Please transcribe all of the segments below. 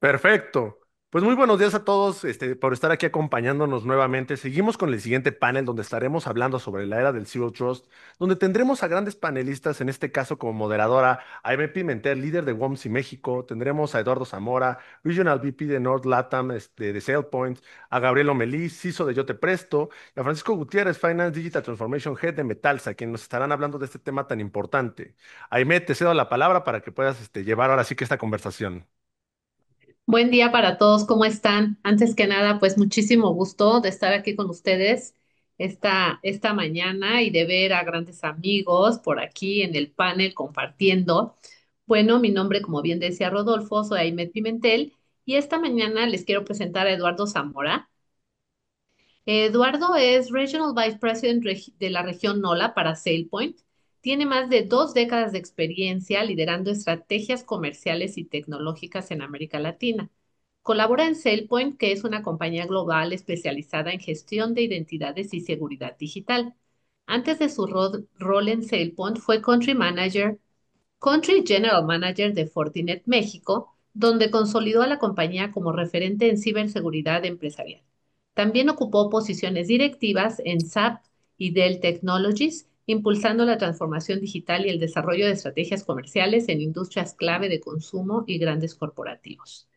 Perfecto. Pues muy buenos días a todos, por estar aquí acompañándonos nuevamente. Seguimos con el siguiente panel donde estaremos hablando sobre la era del Zero Trust, donde tendremos a grandes panelistas, en este caso como moderadora, a Aimee Pimentel, líder de WOMSI México, tendremos a Eduardo Zamora, Regional VP de North Latam, de SailPoint, a Gabriel Omelí, CISO de Yo Te Presto, y a Francisco Gutiérrez, Finance Digital Transformation Head de Metalsa, quienes nos estarán hablando de este tema tan importante. Aimee, te cedo la palabra para que puedas, llevar ahora sí que esta conversación. Buen día para todos, ¿cómo están? Antes que nada, pues muchísimo gusto de estar aquí con ustedes esta mañana y de ver a grandes amigos por aquí en el panel compartiendo. Bueno, mi nombre, como bien decía Rodolfo, soy Aimet Pimentel y esta mañana les quiero presentar a Eduardo Zamora. Eduardo es Regional Vice President de la región NOLA para SailPoint. Tiene más de 2 décadas de experiencia liderando estrategias comerciales y tecnológicas en América Latina. Colabora en SailPoint, que es una compañía global especializada en gestión de identidades y seguridad digital. Antes de su rol en SailPoint, fue Country General Manager de Fortinet México, donde consolidó a la compañía como referente en ciberseguridad empresarial. También ocupó posiciones directivas en SAP y Dell Technologies, impulsando la transformación digital y el desarrollo de estrategias comerciales en industrias clave de consumo y grandes corporativos.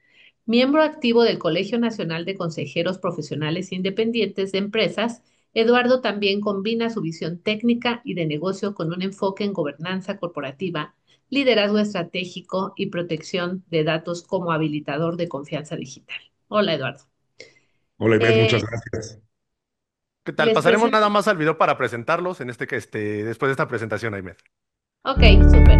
Miembro activo del Colegio Nacional de Consejeros Profesionales Independientes de Empresas, Eduardo también combina su visión técnica y de negocio con un enfoque en gobernanza corporativa, liderazgo estratégico y protección de datos como habilitador de confianza digital. Hola, Eduardo. Hola, Ivette, muchas Eh, gracias. ¿Qué tal? les Pasaremos presento. nada más al video para presentarlos después de esta presentación, Aymed. Ok, súper.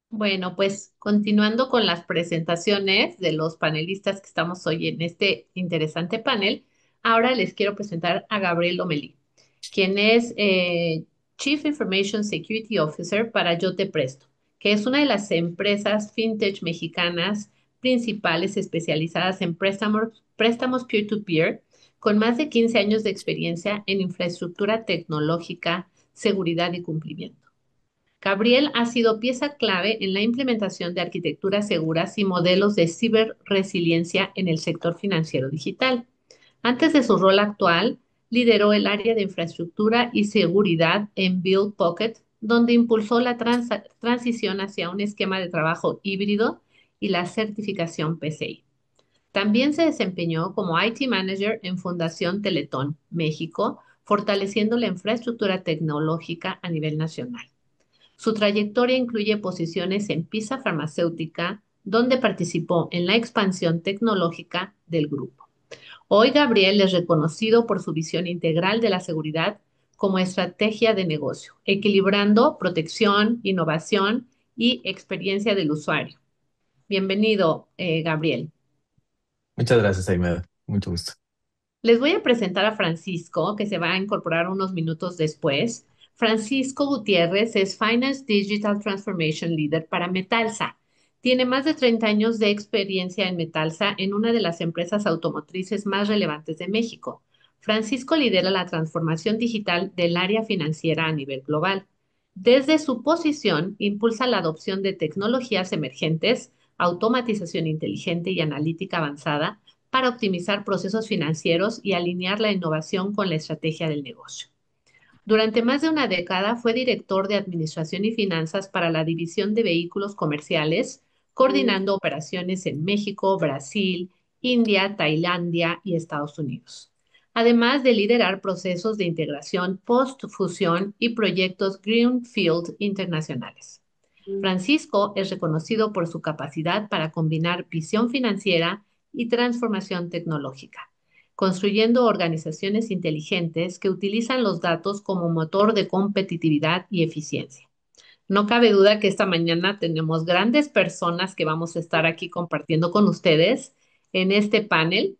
Bueno, pues continuando con las presentaciones de los panelistas que estamos hoy en este interesante panel, ahora les quiero presentar a Gabriel Lomelí, quien es Chief Information Security Officer para Yo Te Presto, que es una de las empresas fintech mexicanas principales especializadas en préstamos peer-to-peer, con más de 15 años de experiencia en infraestructura tecnológica, seguridad y cumplimiento. Gabriel ha sido pieza clave en la implementación de arquitecturas seguras y modelos de ciberresiliencia en el sector financiero digital. Antes de su rol actual, lideró el área de infraestructura y seguridad en Build Pocket, donde impulsó la transición hacia un esquema de trabajo híbrido y la certificación PCI. También se desempeñó como IT Manager en Fundación Teletón, México, fortaleciendo la infraestructura tecnológica a nivel nacional. Su trayectoria incluye posiciones en PISA Farmacéutica, donde participó en la expansión tecnológica del grupo. Hoy Gabriel es reconocido por su visión integral de la seguridad como estrategia de negocio, equilibrando protección, innovación y experiencia del usuario. Bienvenido, Gabriel. Muchas gracias, Aimee. Mucho gusto. Les voy a presentar a Francisco, que se va a incorporar unos minutos después. Francisco Gutiérrez es Finance Digital Transformation Leader para Metalsa. Tiene más de 30 años de experiencia en Metalsa, en una de las empresas automotrices más relevantes de México. Francisco lidera la transformación digital del área financiera a nivel global. Desde su posición, impulsa la adopción de tecnologías emergentes, automatización inteligente y analítica avanzada para optimizar procesos financieros y alinear la innovación con la estrategia del negocio. Durante más de una década fue director de Administración y Finanzas para la División de Vehículos Comerciales, coordinando operaciones en México, Brasil, India, Tailandia y Estados Unidos. además de liderar procesos de integración post-fusión y proyectos Greenfield internacionales. Francisco es reconocido por su capacidad para combinar visión financiera y transformación tecnológica, construyendo organizaciones inteligentes que utilizan los datos como motor de competitividad y eficiencia. No cabe duda que esta mañana tenemos grandes personas que vamos a estar aquí compartiendo con ustedes en este panel,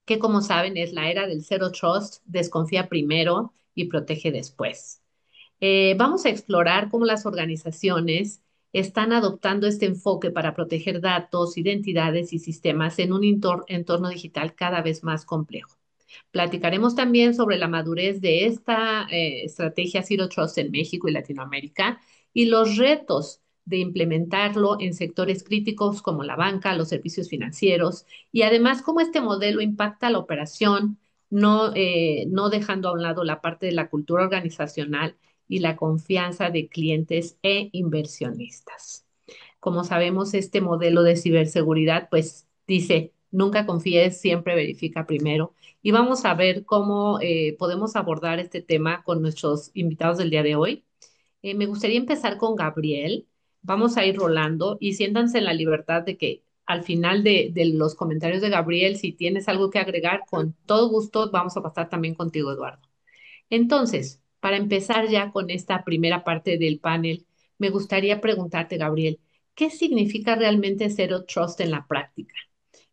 que como saben es la era del Zero Trust, desconfía primero y protege después. Vamos a explorar cómo las organizaciones están adoptando este enfoque para proteger datos, identidades y sistemas en un entorno digital cada vez más complejo. Platicaremos también sobre la madurez de esta estrategia Zero Trust en México y Latinoamérica y los retos de implementarlo en sectores críticos como la banca, los servicios financieros y además cómo este modelo impacta la operación, no dejando a un lado la parte de la cultura organizacional y la confianza de clientes e inversionistas. Como sabemos, este modelo de ciberseguridad, pues dice, nunca confíes, siempre verifica primero. Y vamos a ver cómo podemos abordar este tema con nuestros invitados del día de hoy. Me gustaría empezar con Gabriel. Vamos a ir rolando y siéntanse en la libertad de que al final de los comentarios de Gabriel, si tienes algo que agregar, con todo gusto vamos a pasar también contigo, Eduardo. Entonces, para empezar ya con esta primera parte del panel, me gustaría preguntarte, Gabriel, ¿qué significa realmente Zero Trust en la práctica?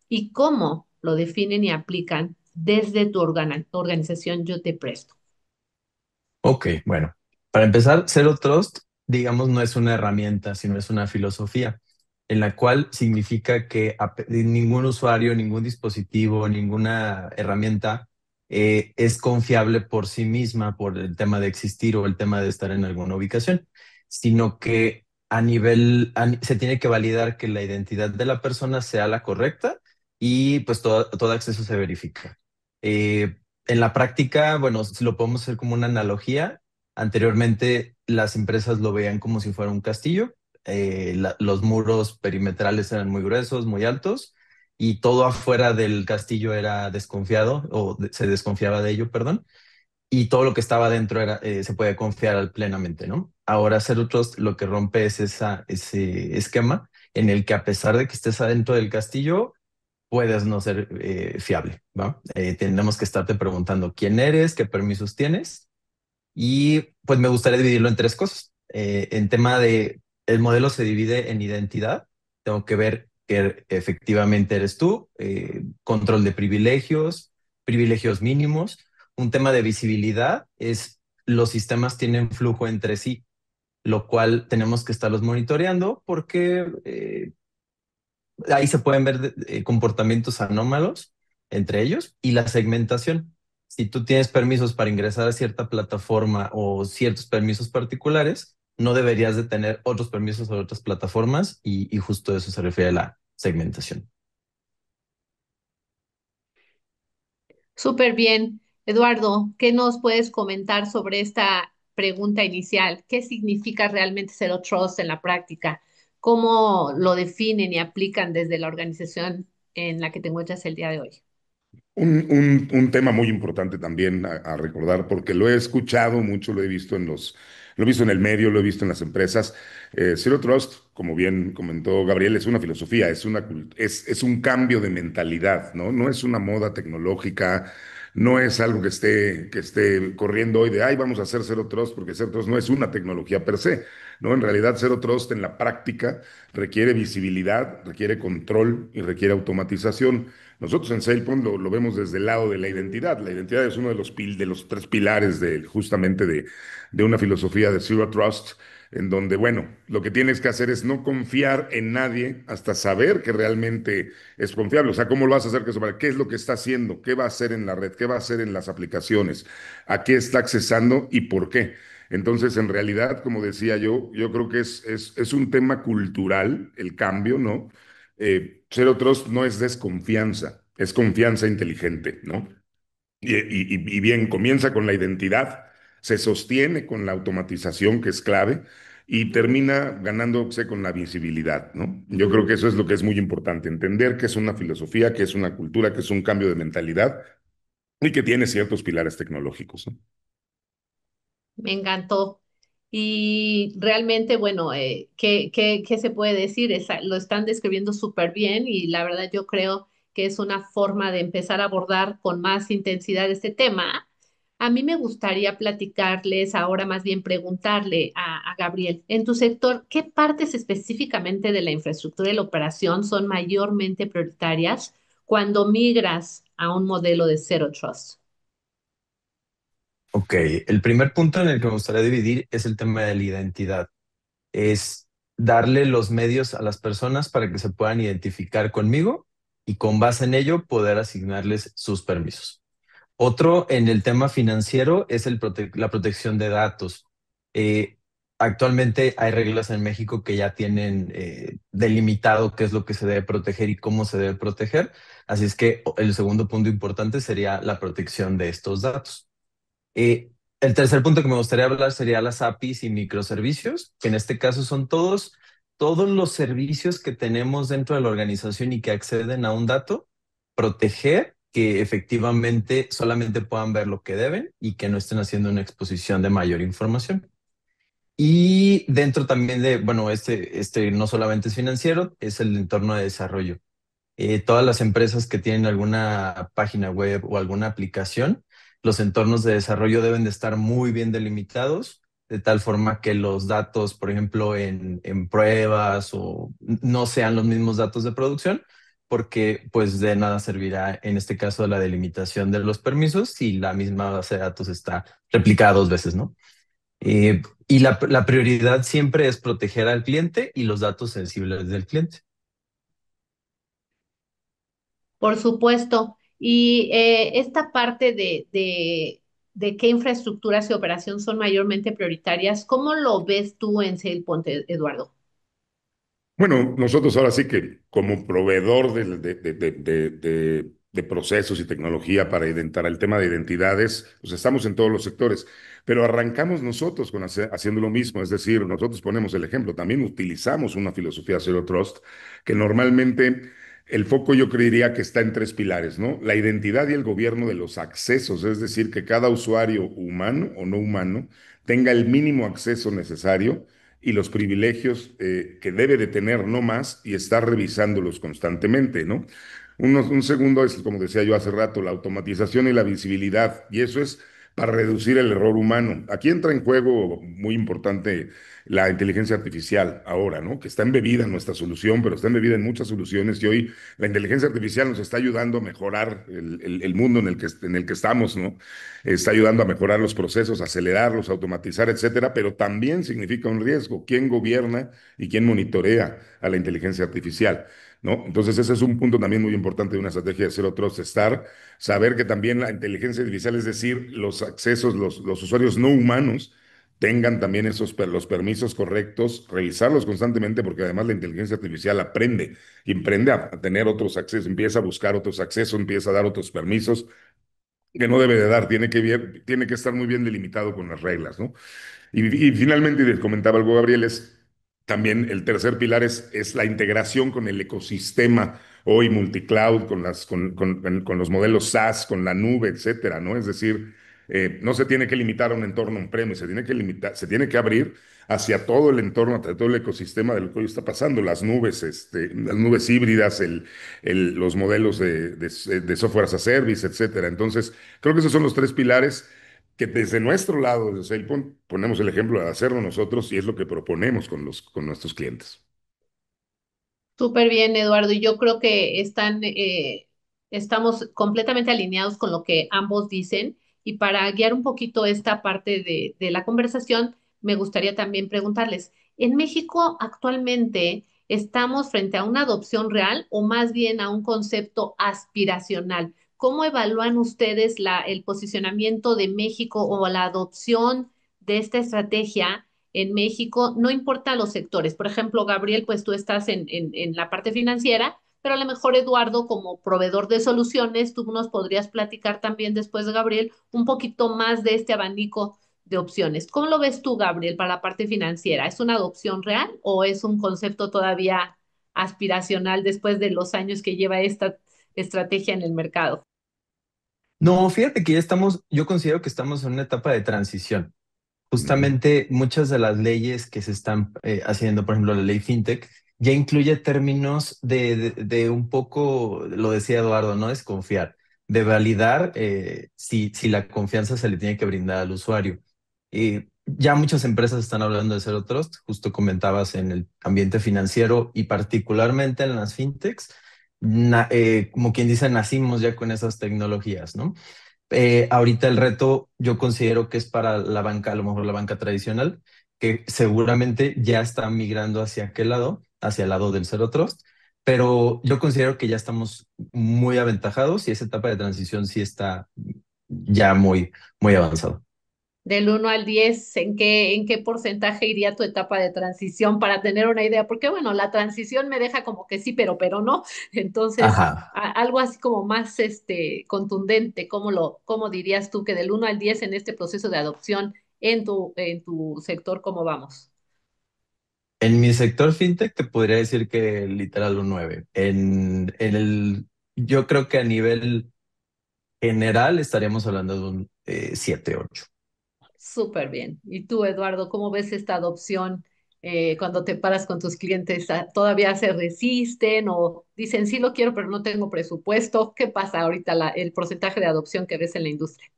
¿Y cómo lo definen y aplican desde tu organización Yo Te Presto? Ok, bueno, para empezar, Zero Trust, digamos, no es una herramienta, sino es una filosofía, en la cual significa que ningún usuario, ningún dispositivo, ninguna herramienta es confiable por sí misma, por el tema de existir o el tema de estar en alguna ubicación, sino que se tiene que validar que la identidad de la persona sea la correcta y pues todo acceso se verifica. Eh, en la práctica, bueno, si lo podemos hacer como una analogía. Anteriormente las empresas lo veían como si fuera un castillo. Los muros perimetrales eran muy gruesos, muy altos, y todo afuera del castillo era desconfiado, se desconfiaba de ello, perdón, y todo lo que estaba dentro se puede confiar plenamente, ¿no? Ahora Zero Trust lo que rompe es ese esquema en el que, a pesar de que estés adentro del castillo, puedes no ser fiable, ¿va? Tenemos que estarte preguntando quién eres, qué permisos tienes, y pues me gustaría dividirlo en tres cosas. En tema de, el modelo se divide en identidad. Tengo que ver que efectivamente eres tú, control de privilegios, privilegios mínimos. Un tema de visibilidad es los sistemas tienen flujo entre sí, lo cual tenemos que estarlos monitoreando porque ahí se pueden ver comportamientos anómalos entre ellos, y la segmentación. Si tú tienes permisos para ingresar a cierta plataforma o ciertos permisos particulares, no deberías de tener otros permisos a otras plataformas, y justo eso se refiere a la segmentación. Súper bien. Eduardo, ¿qué nos puedes comentar sobre esta pregunta inicial? ¿Qué significa realmente Zero Trust en la práctica? ¿Cómo lo definen y aplican desde la organización en la que te encuentras el día de hoy? Un tema muy importante también a recordar, porque lo he escuchado mucho, lo he visto en el medio, lo he visto en las empresas. Zero Trust, como bien comentó Gabriel, es una filosofía, es un cambio de mentalidad, ¿no? No es una moda tecnológica, no es algo que esté corriendo hoy de, ay, vamos a hacer Zero Trust, porque Zero Trust no es una tecnología per se, ¿no? En realidad, Zero Trust en la práctica requiere visibilidad, requiere control y requiere automatización. Nosotros en SailPoint lo vemos desde el lado de la identidad. La identidad es uno de los tres pilares justamente de una filosofía de Zero Trust, en donde, bueno, lo que tienes que hacer es no confiar en nadie hasta saber que realmente es confiable. O sea, ¿cómo lo vas a hacer? ¿Qué es lo que está haciendo? ¿Qué va a hacer en la red? ¿Qué va a hacer en las aplicaciones? ¿A qué está accesando y por qué? Entonces, en realidad, como decía yo creo que es un tema cultural el cambio, ¿no? Zero Trust no es desconfianza, es confianza inteligente, ¿no? Y bien, comienza con la identidad, se sostiene con la automatización, que es clave, y termina ganándose con la visibilidad, ¿no? Yo creo que eso es lo que es muy importante, entender que es una filosofía, que es una cultura, que es un cambio de mentalidad, y que tiene ciertos pilares tecnológicos, ¿no? Me encantó. Y realmente, bueno, ¿qué se puede decir? Lo están describiendo súper bien y la verdad yo creo que es una forma de empezar a abordar con más intensidad este tema. A mí me gustaría platicarles ahora, más bien preguntarle a Gabriel, en tu sector, ¿qué partes específicamente de la infraestructura y la operación son mayormente prioritarias cuando migras a un modelo de Zero Trust? Ok, el primer punto en el que me gustaría dividir es el tema de la identidad. Es darle los medios a las personas para que se puedan identificar conmigo y con base en ello poder asignarles sus permisos. Otro en el tema financiero es la protección de datos. Eh, Actualmente hay reglas en México que ya tienen delimitado qué es lo que se debe proteger y cómo se debe proteger. Así es que el segundo punto importante sería la protección de estos datos. Eh, el tercer punto que me gustaría hablar sería las APIs y microservicios, que en este caso son todos los servicios que tenemos dentro de la organización y que acceden a un dato, proteger que efectivamente solamente puedan ver lo que deben y que no estén haciendo una exposición de mayor información. Y dentro también de, bueno, este no solamente es financiero, es el entorno de desarrollo. Todas las empresas que tienen alguna página web o alguna aplicación, los entornos de desarrollo deben de estar muy bien delimitados, de tal forma que los datos, por ejemplo, en pruebas o no sean los mismos datos de producción, porque pues de nada servirá en este caso la delimitación de los permisos si la misma base de datos está replicada dos veces, ¿no? Y la prioridad siempre es proteger al cliente y los datos sensibles del cliente. Por supuesto. Y esta parte de qué infraestructuras y operación son mayormente prioritarias, ¿cómo lo ves tú en SailPoint, Eduardo? Bueno, nosotros ahora sí que como proveedor de procesos y tecnología para el tema de identidades, pues estamos en todos los sectores, pero arrancamos nosotros haciendo lo mismo, es decir, nosotros ponemos el ejemplo, también utilizamos una filosofía Zero Trust que normalmente el foco yo creería que está en tres pilares, ¿no? La identidad y el gobierno de los accesos, es decir, que cada usuario humano o no humano tenga el mínimo acceso necesario y los privilegios que debe de tener, no más, y estar revisándolos constantemente, ¿no? Un segundo es, como decía yo hace rato, la automatización y la visibilidad, y eso es para reducir el error humano. Aquí entra en juego muy importante la inteligencia artificial ahora, ¿no? Que está embebida en nuestra solución, pero está embebida en muchas soluciones y hoy la inteligencia artificial nos está ayudando a mejorar el mundo en el que estamos, ¿no? Está ayudando a mejorar los procesos, acelerarlos, automatizar, etcétera, pero también significa un riesgo. ¿Quién gobierna y quién monitorea a la inteligencia artificial? ¿No? Entonces, ese es un punto también muy importante de una estrategia de Zero Trust, saber que también la inteligencia artificial, es decir, los accesos, los usuarios no humanos, tengan también los permisos correctos, revisarlos constantemente, porque además la inteligencia artificial aprende y aprende a tener otros accesos, empieza a buscar otros accesos, empieza a dar otros permisos que no debe de dar, tiene que estar muy bien delimitado con las reglas, ¿no? Y finalmente, y les comentaba algo, Gabriel, es también el tercer pilar es la integración con el ecosistema hoy multicloud, con los modelos SaaS, con la nube, etcétera, ¿no? Es decir, no se tiene que limitar a un entorno on-premise, se tiene que abrir hacia todo el entorno, hacia todo el ecosistema de lo que hoy está pasando, las nubes híbridas, los modelos de software as a service, etcétera. Entonces, creo que esos son los tres pilares que desde nuestro lado, desde SailPoint, ponemos el ejemplo de hacerlo nosotros y es lo que proponemos con nuestros clientes. Súper bien, Eduardo. Y yo creo que estamos completamente alineados con lo que ambos dicen. Y para guiar un poquito esta parte de la conversación, me gustaría también preguntarles, ¿en México actualmente estamos frente a una adopción real o más bien a un concepto aspiracional? ¿Cómo evalúan ustedes el posicionamiento de México o la adopción de esta estrategia en México? No importa los sectores. Por ejemplo, Gabriel, pues tú estás en la parte financiera, pero a lo mejor Eduardo, como proveedor de soluciones, tú nos podrías platicar también después de Gabriel un poquito más de este abanico de opciones. ¿Cómo lo ves tú, Gabriel, para la parte financiera? ¿Es una adopción real o es un concepto todavía aspiracional después de los años que lleva esta estrategia en el mercado? No, fíjate que yo considero que estamos en una etapa de transición. Ujú. Justamente muchas de las leyes que se están haciendo, por ejemplo, la ley FinTech, ya incluye términos de un poco, lo decía Eduardo, no desconfiar, de validar si la confianza se le tiene que brindar al usuario. Ya muchas empresas están hablando de Zero Trust, justo comentabas en el ambiente financiero y particularmente en las FinTechs, como quien dice, nacimos ya con esas tecnologías, ¿no? Ahorita el reto yo considero que es para la banca, a lo mejor la banca tradicional, que seguramente ya está migrando hacia aquel lado, hacia el lado del Zero Trust, pero yo considero que ya estamos muy aventajados y esa etapa de transición sí está ya muy avanzada. Del 1 al 10, ¿en qué porcentaje iría tu etapa de transición para tener una idea? Porque bueno, la transición me deja como que sí, pero no. Entonces, Ajá. algo así como más contundente, ¿cómo dirías tú que del 1 al 10 en este proceso de adopción en tu sector, cómo vamos? En mi sector fintech te podría decir que literal un 9. Yo creo que a nivel general estaríamos hablando de un 7, 8. Súper bien. ¿Y tú, Eduardo, cómo ves esta adopción cuando te paras con tus clientes? ¿Todavía se resisten o dicen sí lo quiero, pero no tengo presupuesto? ¿Qué pasa ahorita el porcentaje de adopción que ves en la industria?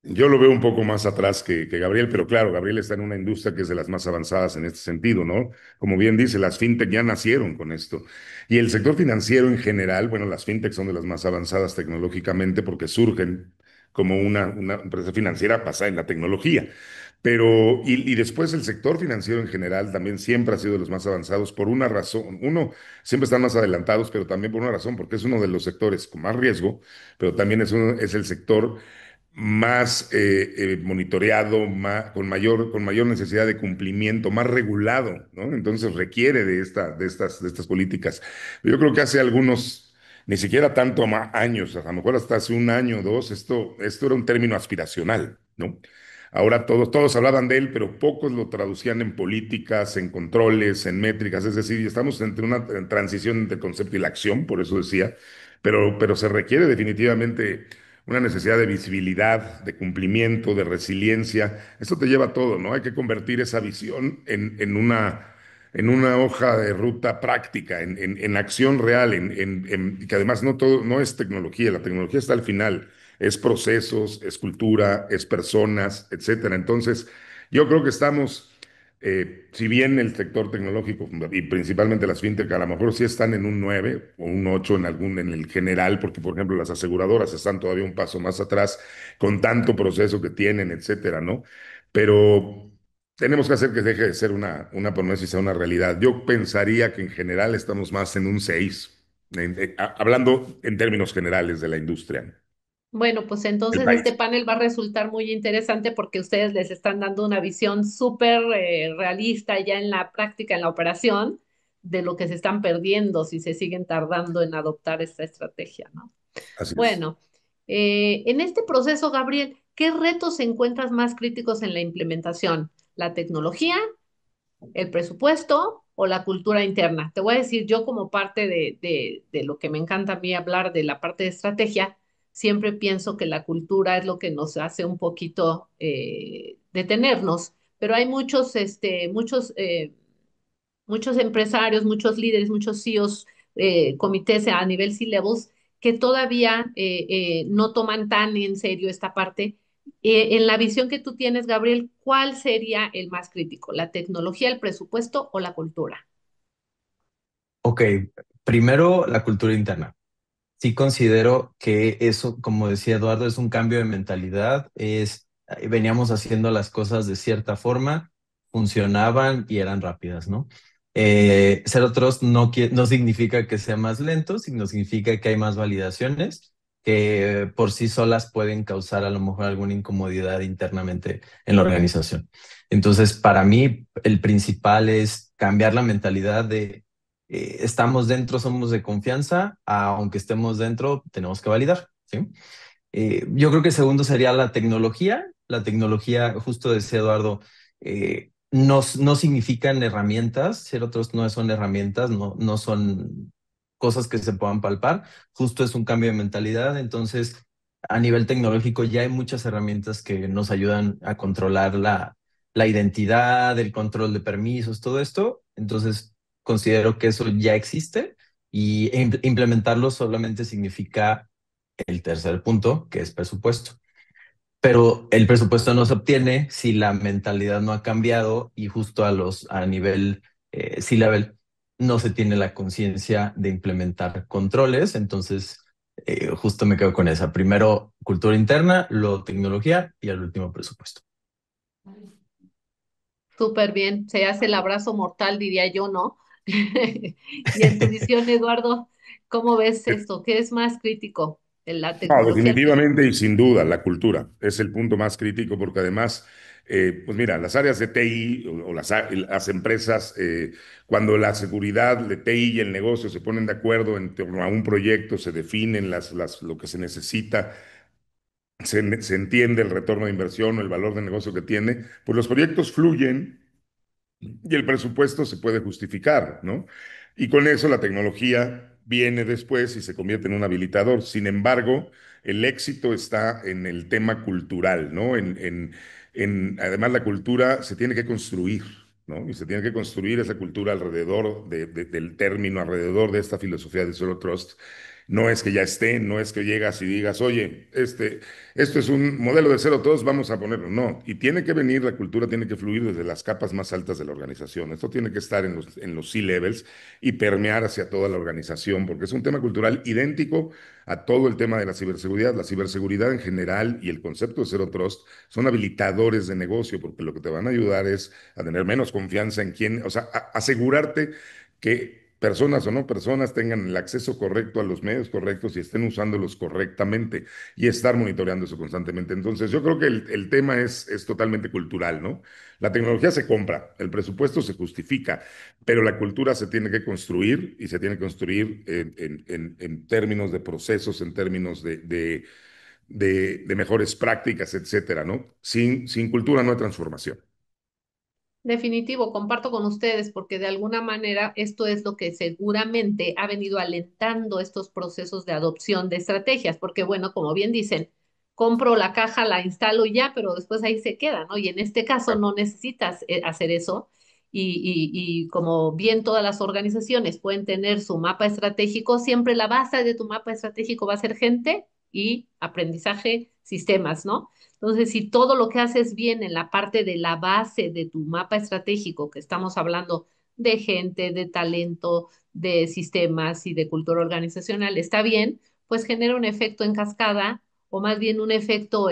Yo lo veo un poco más atrás que Gabriel, pero claro, Gabriel está en una industria que es de las más avanzadas en este sentido, ¿no? Como bien dice, las fintech ya nacieron con esto. Y el sector financiero en general, bueno, las fintech son de las más avanzadas tecnológicamente porque surgen como una empresa financiera basada en la tecnología. Pero, y después el sector financiero en general también siempre ha sido de los más avanzados por una razón. Uno, siempre están más adelantados, pero también por una razón, porque es uno de los sectores con más riesgo, pero también es el sector más monitoreado, con mayor necesidad de cumplimiento, más regulado, ¿no? Entonces requiere de estas políticas. Yo creo que hace algunos, ni siquiera tanto años, a lo mejor hasta hace un año o dos, esto era un término aspiracional, ¿no? Ahora todos hablaban de él, pero pocos lo traducían en políticas, en controles, en métricas. Es decir, estamos entre una transición entre el concepto y la acción, por eso decía, pero se requiere definitivamente una necesidad de visibilidad, de cumplimiento, de resiliencia. Esto te lleva a todo, ¿no? Hay que convertir esa visión en una hoja de ruta práctica, en acción real, que además no todo, no es tecnología, la tecnología está al final, es procesos, es cultura, es personas, etcétera. Entonces, yo creo que estamos, si bien el sector tecnológico y principalmente las fintech a lo mejor sí están en un 9 o un 8 en el general, porque por ejemplo las aseguradoras están todavía un paso más atrás con tanto proceso que tienen, etcétera, ¿no? Pero tenemos que hacer que deje de ser una promesa y sea una realidad. Yo pensaría que en general estamos más en un 6 hablando en términos generales de la industria Bueno, pues del entonces este país. panel va a resultar muy interesante porque ustedes les están dando una visión súper realista ya en la práctica, en la operación, de lo que se están perdiendo si se siguen tardando en adoptar esta estrategia, ¿no? Así es. Bueno, en este proceso, Gabriel, ¿qué retos encuentras más críticos en la implementación? ¿La tecnología, el presupuesto o la cultura interna? Te voy a decir, yo como parte de lo que me encanta a mí hablar de la parte de estrategia, siempre pienso que la cultura es lo que nos hace un poquito detenernos, pero hay muchos empresarios, muchos líderes, muchos CEOs, comités a nivel C-levels, que todavía no toman tan en serio esta parte. En la visión que tú tienes, Gabriel, ¿cuál sería el más crítico? ¿La tecnología, el presupuesto o la cultura? Ok, primero la cultura interna. Sí considero que eso, como decía Eduardo, es un cambio de mentalidad. Veníamos haciendo las cosas de cierta forma, funcionaban y eran rápidas, ¿no? Zero Trust no significa que sea más lento, sino significa que hay más validaciones que por sí solas pueden causar a lo mejor alguna incomodidad internamente en la organización. Entonces, para mí, el principal es cambiar la mentalidad de estamos dentro, somos de confianza, aunque estemos dentro, tenemos que validar, ¿sí? Yo creo que segundo sería la tecnología. La tecnología, justo decía Eduardo, no significan herramientas, ser otros no son herramientas, no son cosas que se puedan palpar, justo es un cambio de mentalidad. Entonces, a nivel tecnológico ya hay muchas herramientas que nos ayudan a controlar la identidad, el control de permisos, todo esto. Entonces, considero que eso ya existe y implementarlo solamente significa el tercer punto, que es presupuesto. Pero el presupuesto no se obtiene si la mentalidad no ha cambiado y justo a nivel C-level no se tiene la conciencia de implementar controles. Entonces, justo me quedo con esa. Primero cultura interna, luego tecnología y al último presupuesto. Súper bien, se hace el abrazo mortal, diría yo, ¿no? Y en tu visión, Eduardo, ¿cómo ves esto? ¿Qué es más crítico? ¿La No, tecnología? definitivamente y sin duda, la cultura es el punto más crítico porque además, pues mira, las áreas de TI o las empresas, cuando la seguridad de TI y el negocio se ponen de acuerdo en torno a un proyecto, se definen lo que se necesita, se entiende el retorno de inversión o el valor de negocio que tiene, pues los proyectos fluyen y el presupuesto se puede justificar, ¿no? Y con eso la tecnología viene después y se convierte en un habilitador. Sin embargo, el éxito está en el tema cultural, ¿no? Además, la cultura se tiene que construir, ¿no? Y se tiene que construir esa cultura alrededor del término, alrededor de esta filosofía de Zero Trust. No es que ya esté, no es que llegas y digas, oye, esto es un modelo de cero, todos vamos a ponerlo. No, y tiene que venir, la cultura tiene que fluir desde las capas más altas de la organización. Esto tiene que estar en los C-levels y permear hacia toda la organización, porque es un tema cultural idéntico a todo el tema de la ciberseguridad. La ciberseguridad en general y el concepto de Zero Trust son habilitadores de negocio, porque lo que te van a ayudar es a tener menos confianza en quién, o sea, asegurarte que personas o no personas tengan el acceso correcto a los medios correctos y estén usándolos correctamente y estar monitoreando eso constantemente. Entonces, yo creo que el tema es totalmente cultural, ¿no? La tecnología se compra, el presupuesto se justifica, pero la cultura se tiene que construir y se tiene que construir en términos de procesos, en términos de mejores prácticas, etcétera, ¿no? Sin cultura no hay transformación. Definitivo, comparto con ustedes porque de alguna manera esto es lo que seguramente ha venido alentando estos procesos de adopción de estrategias, porque bueno, como bien dicen, compro la caja, la instalo y ya, pero después ahí se queda, ¿no? Y en este caso no necesitas hacer eso y como bien todas las organizaciones pueden tener su mapa estratégico, siempre la base de tu mapa estratégico va a ser gente y aprendizaje, sistemas, ¿no? Entonces, si todo lo que haces bien en la parte de la base de tu mapa estratégico, que estamos hablando de gente, de talento, de sistemas y de cultura organizacional, está bien, pues genera un efecto en cascada o más bien un efecto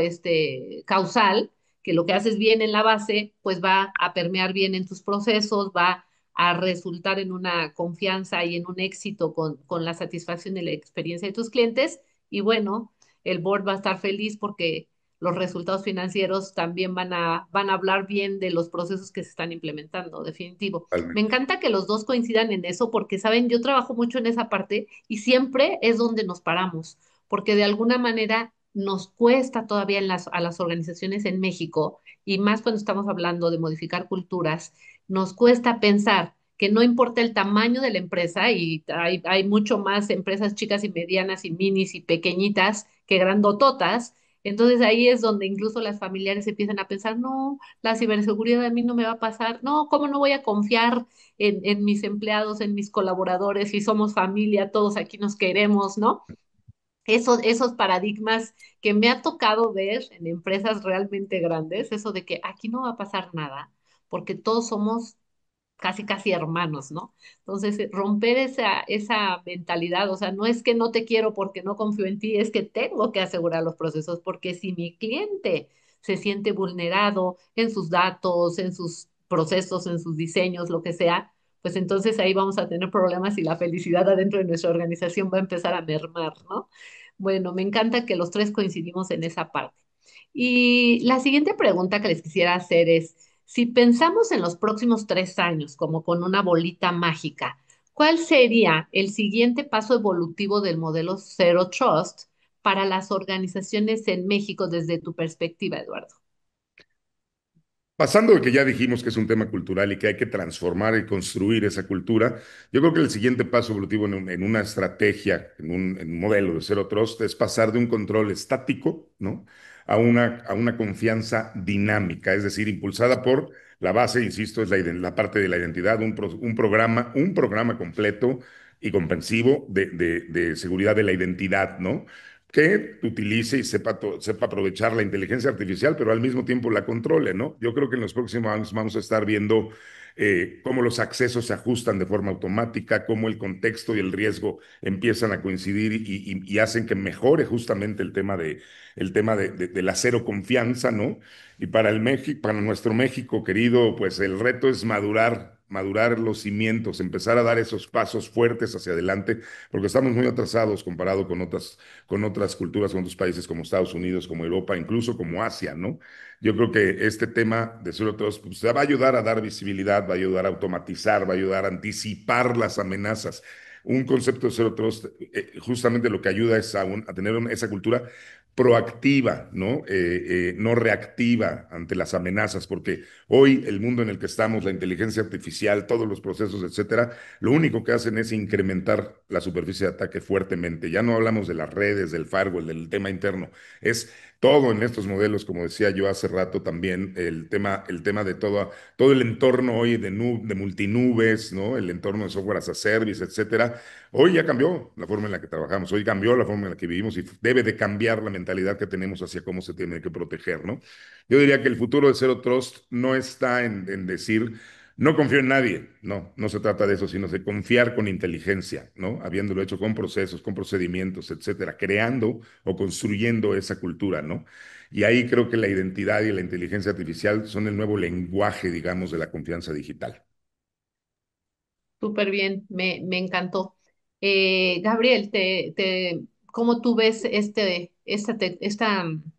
causal, que lo que haces bien en la base, pues va a permear bien en tus procesos, va a resultar en una confianza y en un éxito con la satisfacción y la experiencia de tus clientes. Y bueno, el board va a estar feliz porque los resultados financieros también van a hablar bien de los procesos que se están implementando, definitivo. Me Totalmente. encanta que los dos coincidan en eso porque, saben, yo trabajo mucho en esa parte y siempre es donde nos paramos, porque de alguna manera nos cuesta todavía a las organizaciones en México, y más cuando estamos hablando de modificar culturas, nos cuesta pensar que no importa el tamaño de la empresa, y hay mucho más empresas chicas y medianas y minis y pequeñitas que grandototas. Entonces ahí es donde incluso las familiares empiezan a pensar, no, la ciberseguridad a mí no me va a pasar, no, ¿cómo no voy a confiar en mis empleados, en mis colaboradores, si somos familia, todos aquí nos queremos, ¿no? Esos paradigmas que me ha tocado ver en empresas realmente grandes, eso de que aquí no va a pasar nada, porque todos somos casi casi hermanos, ¿no? Entonces, romper esa mentalidad, o sea, no es que no te quiero porque no confío en ti, es que tengo que asegurar los procesos, porque si mi cliente se siente vulnerado en sus datos, en sus procesos, en sus diseños, lo que sea, pues entonces ahí vamos a tener problemas y la felicidad adentro de nuestra organización va a empezar a mermar, ¿no? Bueno, me encanta que los tres coincidimos en esa parte. Y la siguiente pregunta que les quisiera hacer es, si pensamos en los próximos 3 años como con una bolita mágica, ¿cuál sería el siguiente paso evolutivo del modelo Zero Trust para las organizaciones en México desde tu perspectiva, Eduardo? Pasando de que ya dijimos que es un tema cultural y que hay que transformar y construir esa cultura, yo creo que el siguiente paso evolutivo en una estrategia, en un modelo de Zero Trust, es pasar de un control estático, ¿no? A una confianza dinámica, es decir, impulsada por la base, insisto, es la parte de la identidad, un programa completo y comprensivo de seguridad de la identidad, ¿no? Que utilice y sepa aprovechar la inteligencia artificial, pero al mismo tiempo la controle, ¿no? Yo creo que en los próximos años vamos a estar viendo cómo los accesos se ajustan de forma automática, cómo el contexto y el riesgo empiezan a coincidir y hacen que mejore justamente el tema de la cero confianza, ¿no? Y para para nuestro México querido, pues el reto es madurar los cimientos, empezar a dar esos pasos fuertes hacia adelante, porque estamos muy atrasados comparado con otras culturas, con otros países como Estados Unidos, como Europa, incluso como Asia, ¿no? Yo creo que este tema de Zero Trust pues, va a ayudar a dar visibilidad, va a ayudar a automatizar, va a ayudar a anticipar las amenazas. Un concepto de Zero Trust justamente lo que ayuda es a tener esa cultura proactiva, ¿no? No reactiva ante las amenazas, porque hoy el mundo en el que estamos, la inteligencia artificial, todos los procesos, etcétera, lo único que hacen es incrementar la superficie de ataque fuertemente. Ya no hablamos de las redes, del firewall, del tema interno. Es todo en estos modelos, como decía yo hace rato también, el tema de todo el entorno hoy de multinubes, ¿no? El entorno de software as a service, etcétera. Hoy ya cambió la forma en la que trabajamos, hoy cambió la forma en la que vivimos y debe de cambiar la mentalidad que tenemos hacia cómo se tiene que proteger, ¿no? Yo diría que el futuro de Zero Trust no está en decir no confío en nadie, no, no se trata de eso, sino de confiar con inteligencia, ¿no? Habiéndolo hecho con procesos, con procedimientos, etcétera, creando o construyendo esa cultura, ¿no? Y ahí creo que la identidad y la inteligencia artificial son el nuevo lenguaje, digamos, de la confianza digital. Súper bien, me encantó. Gabriel, ¿cómo tú ves esta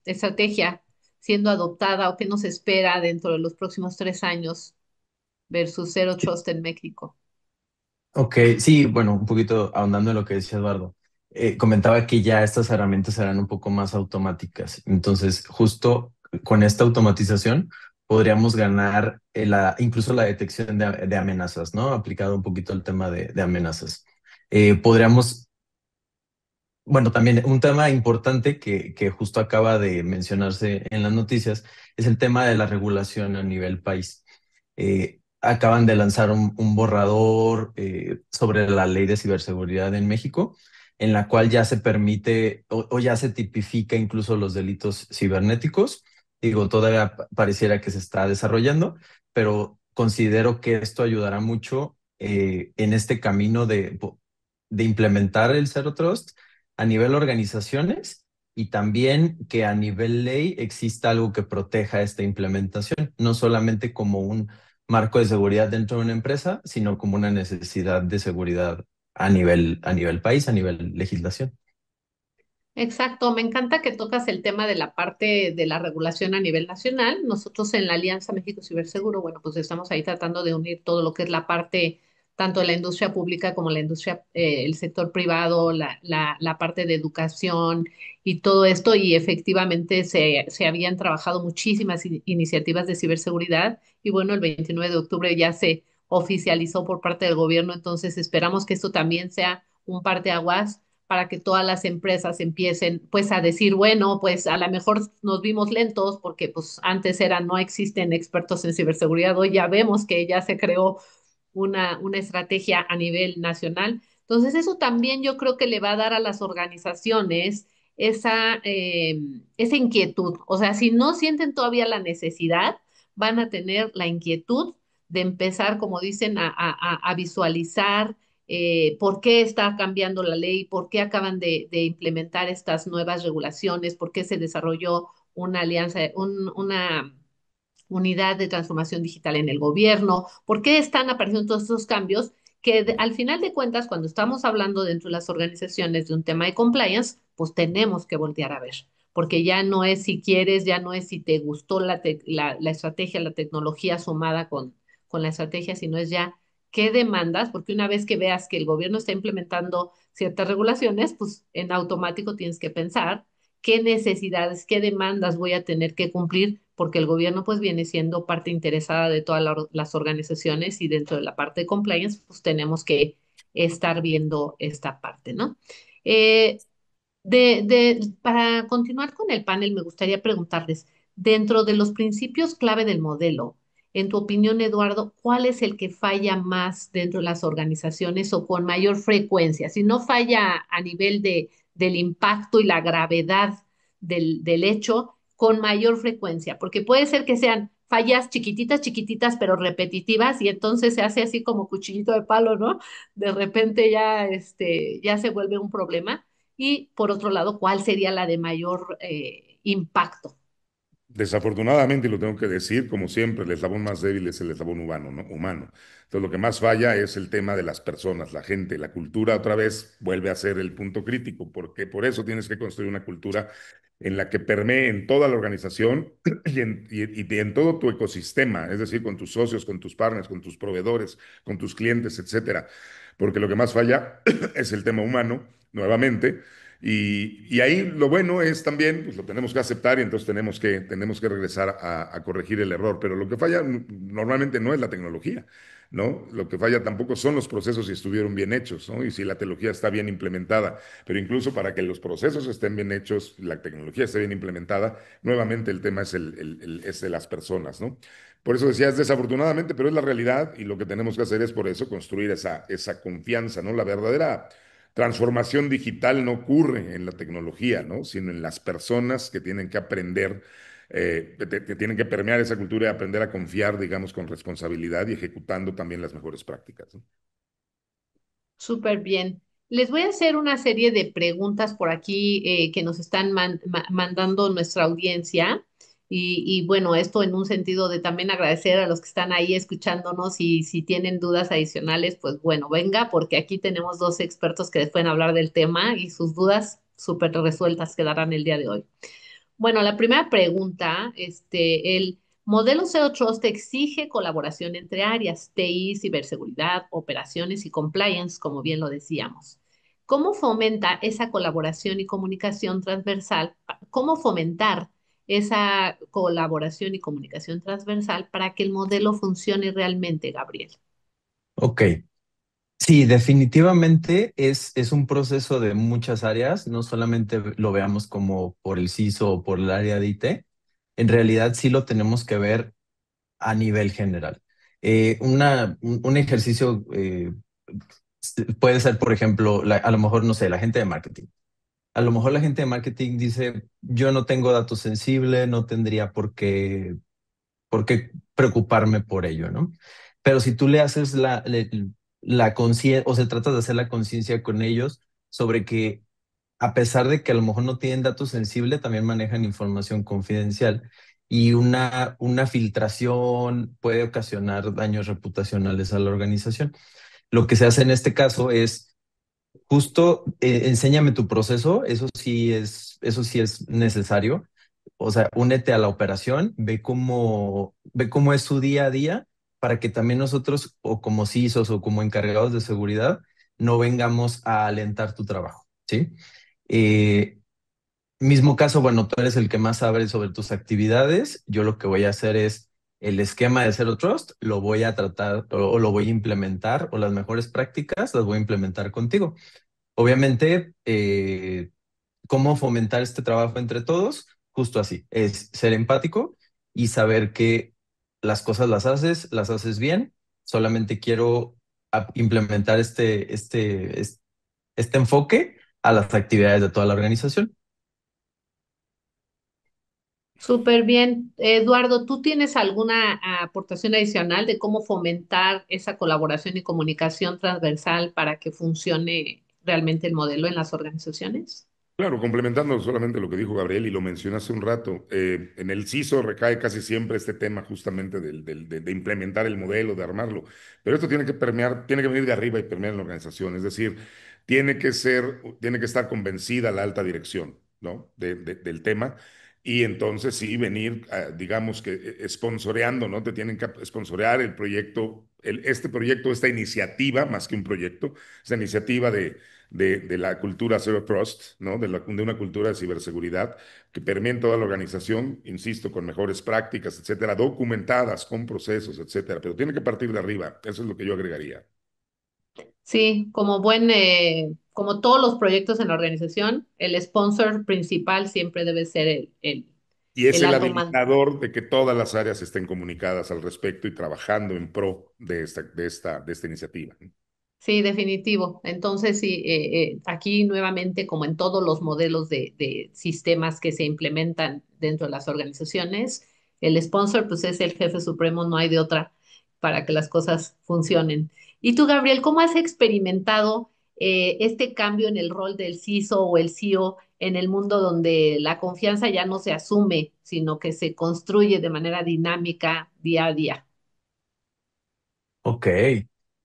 estrategia siendo adoptada o qué nos espera dentro de los próximos 3 años versus Zero Trust en México? Ok, sí, bueno, un poquito ahondando en lo que decía Eduardo. Comentaba que ya estas herramientas serán un poco más automáticas. Entonces, justo con esta automatización podríamos ganar incluso la detección de amenazas, ¿no? Aplicado un poquito el tema de amenazas. Podríamos, bueno, también un tema importante que justo acaba de mencionarse en las noticias es el tema de la regulación a nivel país. Acaban de lanzar un borrador sobre la ley de ciberseguridad en México, en la cual ya se permite o ya se tipifica incluso los delitos cibernéticos. Digo, todavía pareciera que se está desarrollando, pero considero que esto ayudará mucho en este camino de implementar el Zero Trust a nivel organizaciones y también que a nivel ley exista algo que proteja esta implementación, no solamente como un marco de seguridad dentro de una empresa, sino como una necesidad de seguridad a nivel país, a nivel legislación. Exacto, me encanta que tocas el tema de la parte de la regulación a nivel nacional. Nosotros en la Alianza México Ciberseguro, bueno, pues estamos ahí tratando de unir todo lo que es la parte tanto de la industria pública como la industria, el sector privado, la parte de educación y todo esto. Y efectivamente se habían trabajado muchísimas iniciativas de ciberseguridad y bueno, el 29 de octubre ya se oficializó por parte del gobierno, entonces esperamos que esto también sea un parteaguas para que todas las empresas empiecen pues a decir, bueno, pues a lo mejor nos vimos lentos porque pues antes era, no existen expertos en ciberseguridad, hoy ya vemos que ya se creó una estrategia a nivel nacional. Entonces eso también yo creo que le va a dar a las organizaciones esa inquietud. O sea, si no sienten todavía la necesidad, van a tener la inquietud de empezar, como dicen, a visualizar por qué está cambiando la ley, por qué acaban de implementar estas nuevas regulaciones, por qué se desarrolló una alianza, una unidad de transformación digital en el gobierno, por qué están apareciendo todos estos cambios que al final de cuentas, cuando estamos hablando dentro de las organizaciones de un tema de compliance, pues tenemos que voltear a ver, porque ya no es si quieres, ya no es si te gustó la estrategia, la tecnología sumada con la estrategia, sino es ya qué demandas, porque una vez que veas que el gobierno está implementando ciertas regulaciones, pues en automático tienes que pensar qué necesidades, qué demandas voy a tener que cumplir, porque el gobierno pues viene siendo parte interesada de todas las organizaciones y dentro de la parte de compliance pues tenemos que estar viendo esta parte, ¿no? Eh, para continuar con el panel, me gustaría preguntarles, dentro de los principios clave del modelo, en tu opinión, Eduardo, ¿cuál es el que falla más dentro de las organizaciones o con mayor frecuencia? Si no falla a nivel del impacto y la gravedad del hecho, con mayor frecuencia, porque puede ser que sean fallas chiquititas, chiquititas, pero repetitivas, y entonces se hace así como cuchillito de palo, ¿no? De repente ya, ya se vuelve un problema y por otro lado, ¿cuál sería la de mayor impacto? Desafortunadamente, y lo tengo que decir, como siempre, el eslabón más débil es el eslabón humano, ¿no? Humano. Entonces, lo que más falla es el tema de las personas, la gente, la cultura otra vez vuelve a ser el punto crítico, porque por eso tienes que construir una cultura en la que permee en toda la organización y en todo tu ecosistema, es decir, con tus socios, con tus partners, con tus proveedores, con tus clientes, etcétera. Porque lo que más falla es el tema humano, nuevamente. Y ahí lo bueno es también, pues lo tenemos que aceptar y entonces tenemos que regresar a corregir el error. Pero lo que falla normalmente no es la tecnología, ¿no? Lo que falla tampoco son los procesos si estuvieron bien hechos, ¿no? Y si la tecnología está bien implementada. Pero incluso para que los procesos estén bien hechos, la tecnología esté bien implementada, nuevamente el tema es de las personas, ¿no? Por eso decía, es desafortunadamente, pero es la realidad y lo que tenemos que hacer es por eso construir esa confianza, ¿no? La verdadera transformación digital no ocurre en la tecnología, ¿no? Sino en las personas que tienen que aprender, que tienen que permear esa cultura y aprender a confiar, digamos, con responsabilidad y ejecutando también las mejores prácticas, ¿no? Súper bien. Les voy a hacer una serie de preguntas por aquí que nos están mandando nuestra audiencia. Y bueno, esto en un sentido de también agradecer a los que están ahí escuchándonos y si tienen dudas adicionales, pues bueno, venga, porque aquí tenemos dos expertos que les pueden hablar del tema y sus dudas súper resueltas quedarán el día de hoy. Bueno, la primera pregunta, el modelo Zero Trust exige colaboración entre áreas, TI, ciberseguridad, operaciones y compliance, como bien lo decíamos. ¿Cómo fomenta esa colaboración y comunicación transversal? ¿Cómo fomentar esa colaboración y comunicación transversal para que el modelo funcione realmente, Gabriel? Ok, sí, definitivamente es un proceso de muchas áreas, no solamente lo veamos como por el CISO o por el área de IT, en realidad sí lo tenemos que ver a nivel general. Un ejercicio puede ser, por ejemplo, a lo mejor, no sé, la gente de marketing. A lo mejor la gente de marketing dice, yo no tengo datos sensibles, no tendría por qué preocuparme por ello, ¿no? Pero si tú le haces la conciencia, o se trata de hacer la conciencia con ellos sobre que a pesar de que a lo mejor no tienen datos sensibles, también manejan información confidencial y una filtración puede ocasionar daños reputacionales a la organización. Lo que se hace en este caso es justo enséñame tu proceso, eso sí es necesario. O sea, únete a la operación, ve cómo es su día a día para que también nosotros, o como CISOs o como encargados de seguridad, no vengamos a alentar tu trabajo, ¿sí? Eh, Mismo caso, bueno, tú eres el que más sabe sobre tus actividades. Yo lo que voy a hacer es el esquema de Zero Trust, lo voy a tratar o lo voy a implementar, o las mejores prácticas las voy a implementar contigo. Obviamente, ¿cómo fomentar este trabajo entre todos? Justo así, es ser empático y saber que las cosas las haces bien. Solamente quiero implementar este enfoque a las actividades de toda la organización. Súper bien. Eduardo, ¿tú tienes alguna aportación adicional de cómo fomentar esa colaboración y comunicación transversal para que funcione realmente el modelo en las organizaciones? Claro, complementando solamente lo que dijo Gabriel y lo mencioné hace un rato, en el CISO recae casi siempre este tema justamente de implementar el modelo, de armarlo, pero esto tiene que permear, tiene que venir de arriba y permear en la organización, es decir, tiene que estar convencida la alta dirección, ¿no? Del tema y entonces sí venir, digamos que sponsoreando, ¿no? Te tienen que sponsorear el proyecto, este proyecto, esta iniciativa, más que un proyecto, esta iniciativa de la cultura Zero Trust, ¿no? De una cultura de ciberseguridad que permea en toda la organización, insisto, con mejores prácticas, etcétera, documentadas, con procesos, etcétera, pero tiene que partir de arriba, eso es lo que yo agregaría. Sí, como todos los proyectos en la organización, el sponsor principal siempre debe ser Y es el el alto mando. habilitador de que todas las áreas estén comunicadas al respecto y trabajando en pro de esta iniciativa. Sí, definitivo. Entonces, sí, aquí nuevamente, como en todos los modelos de sistemas que se implementan dentro de las organizaciones, el sponsor, pues es el jefe supremo, no hay de otra para que las cosas funcionen. Y tú, Gabriel, ¿cómo has experimentado este cambio en el rol del CISO o el CEO en el mundo donde la confianza ya no se asume, sino que se construye de manera dinámica día a día? Ok.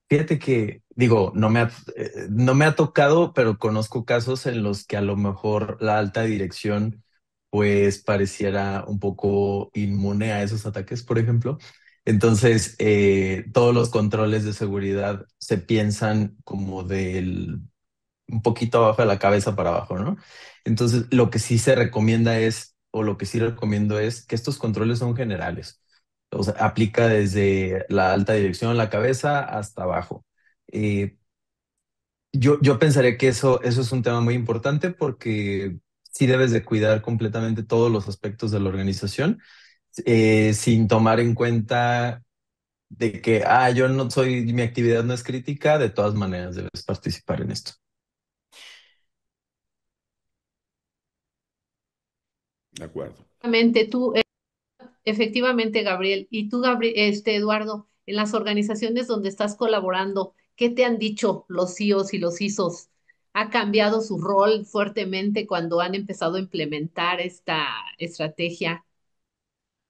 Fíjate que, digo, no me ha tocado, pero conozco casos en los que a lo mejor la alta dirección pues pareciera un poco inmune a esos ataques, por ejemplo. Entonces, todos los controles de seguridad se piensan como un poquito abajo de la cabeza para abajo, ¿no? Entonces, lo que sí se recomienda es, o lo que sí recomiendo es que estos controles son generales. O sea, aplica desde la alta dirección, la cabeza, hasta abajo. Eh, yo pensaría que eso es un tema muy importante porque sí debes de cuidar completamente todos los aspectos de la organización, sin tomar en cuenta de que, yo no soy, mi actividad no es crítica, de todas maneras debes participar en esto. De acuerdo. Efectivamente, efectivamente, Gabriel. Y tú, Gabriel, Eduardo, en las organizaciones donde estás colaborando, ¿qué te han dicho los CEOs y los ISOs? ¿Ha cambiado su rol fuertemente cuando han empezado a implementar esta estrategia?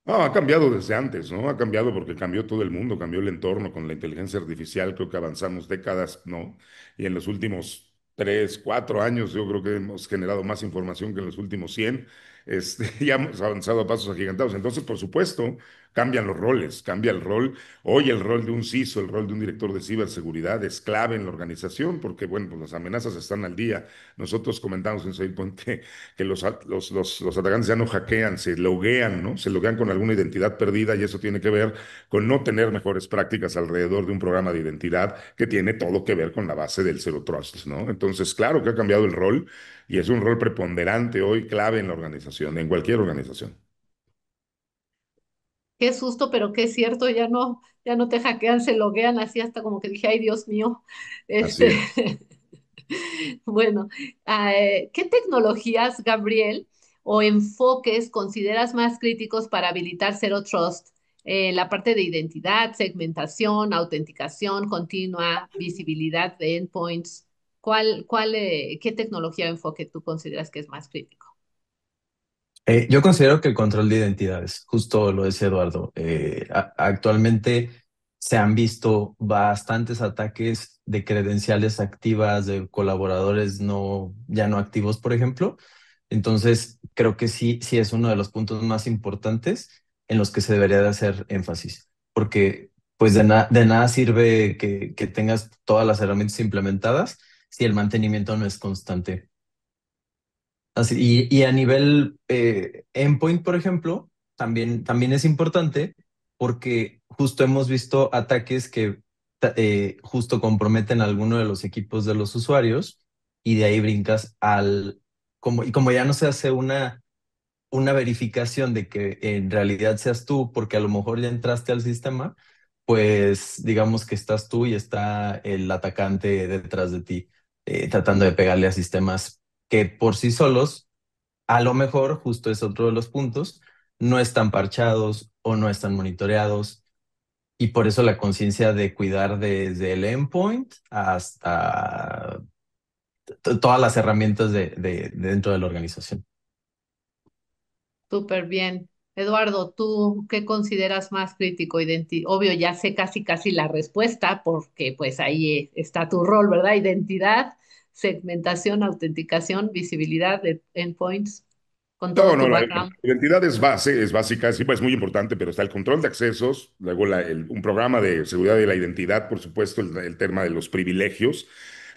No, ha cambiado desde antes, ¿no? Ha cambiado porque cambió todo el mundo, cambió el entorno con la inteligencia artificial, creo que avanzamos décadas, ¿no? Y en los últimos 3, 4 años yo creo que hemos generado más información que en los últimos 100. Ya hemos avanzado a pasos agigantados. Entonces, por supuesto, cambian los roles, cambia el rol. Hoy el rol de un CISO, el rol de un director de ciberseguridad es clave en la organización porque, bueno, pues las amenazas están al día. Nosotros comentamos en SailPoint que los atacantes ya no hackean, se loguean, ¿no? Se loguean con alguna identidad perdida y eso tiene que ver con no tener mejores prácticas alrededor de un programa de identidad que tiene todo que ver con la base del Zero Trust, ¿no? Entonces, claro que ha cambiado el rol y es un rol preponderante hoy, clave en la organización, en cualquier organización. Qué susto, pero qué cierto, ya no te hackean, se loguean así hasta como que dije, ay, Dios mío. Así Este, es. bueno, ¿qué tecnologías, Gabriel, o enfoques consideras más críticos para habilitar Zero Trust? La parte de identidad, segmentación, autenticación continua, visibilidad de endpoints. ¿Qué tecnología o enfoque tú consideras que es más crítico? Yo considero que el control de identidades, justo lo decía Eduardo, actualmente se han visto bastantes ataques de credenciales activas de colaboradores ya no activos, por ejemplo. Entonces, creo que sí es uno de los puntos más importantes en los que se debería de hacer énfasis, porque pues de nada sirve que tengas todas las herramientas implementadas si el mantenimiento no es constante. Y a nivel endpoint, por ejemplo, también es importante porque justo hemos visto ataques que justo comprometen a alguno de los equipos de los usuarios y de ahí brincas y como ya no se hace una verificación de que en realidad seas tú, porque a lo mejor ya entraste al sistema, pues digamos que estás tú y está el atacante detrás de ti, tratando de pegarle a sistemas que por sí solos, a lo mejor, justo es otro de los puntos, no están parchados o no están monitoreados. Y por eso la conciencia de cuidar desde el endpoint hasta todas las herramientas de dentro de la organización. Súper bien. Eduardo, ¿tú qué consideras más crítico? Obvio, ya sé casi la respuesta porque pues ahí está tu rol, ¿verdad? Identidad, segmentación, autenticación, visibilidad de endpoints. con todo No, tu no, la background. identidad es base, es básica, sí, pues, es muy importante, pero está el control de accesos, luego un programa de seguridad de la identidad, por supuesto, el tema de los privilegios,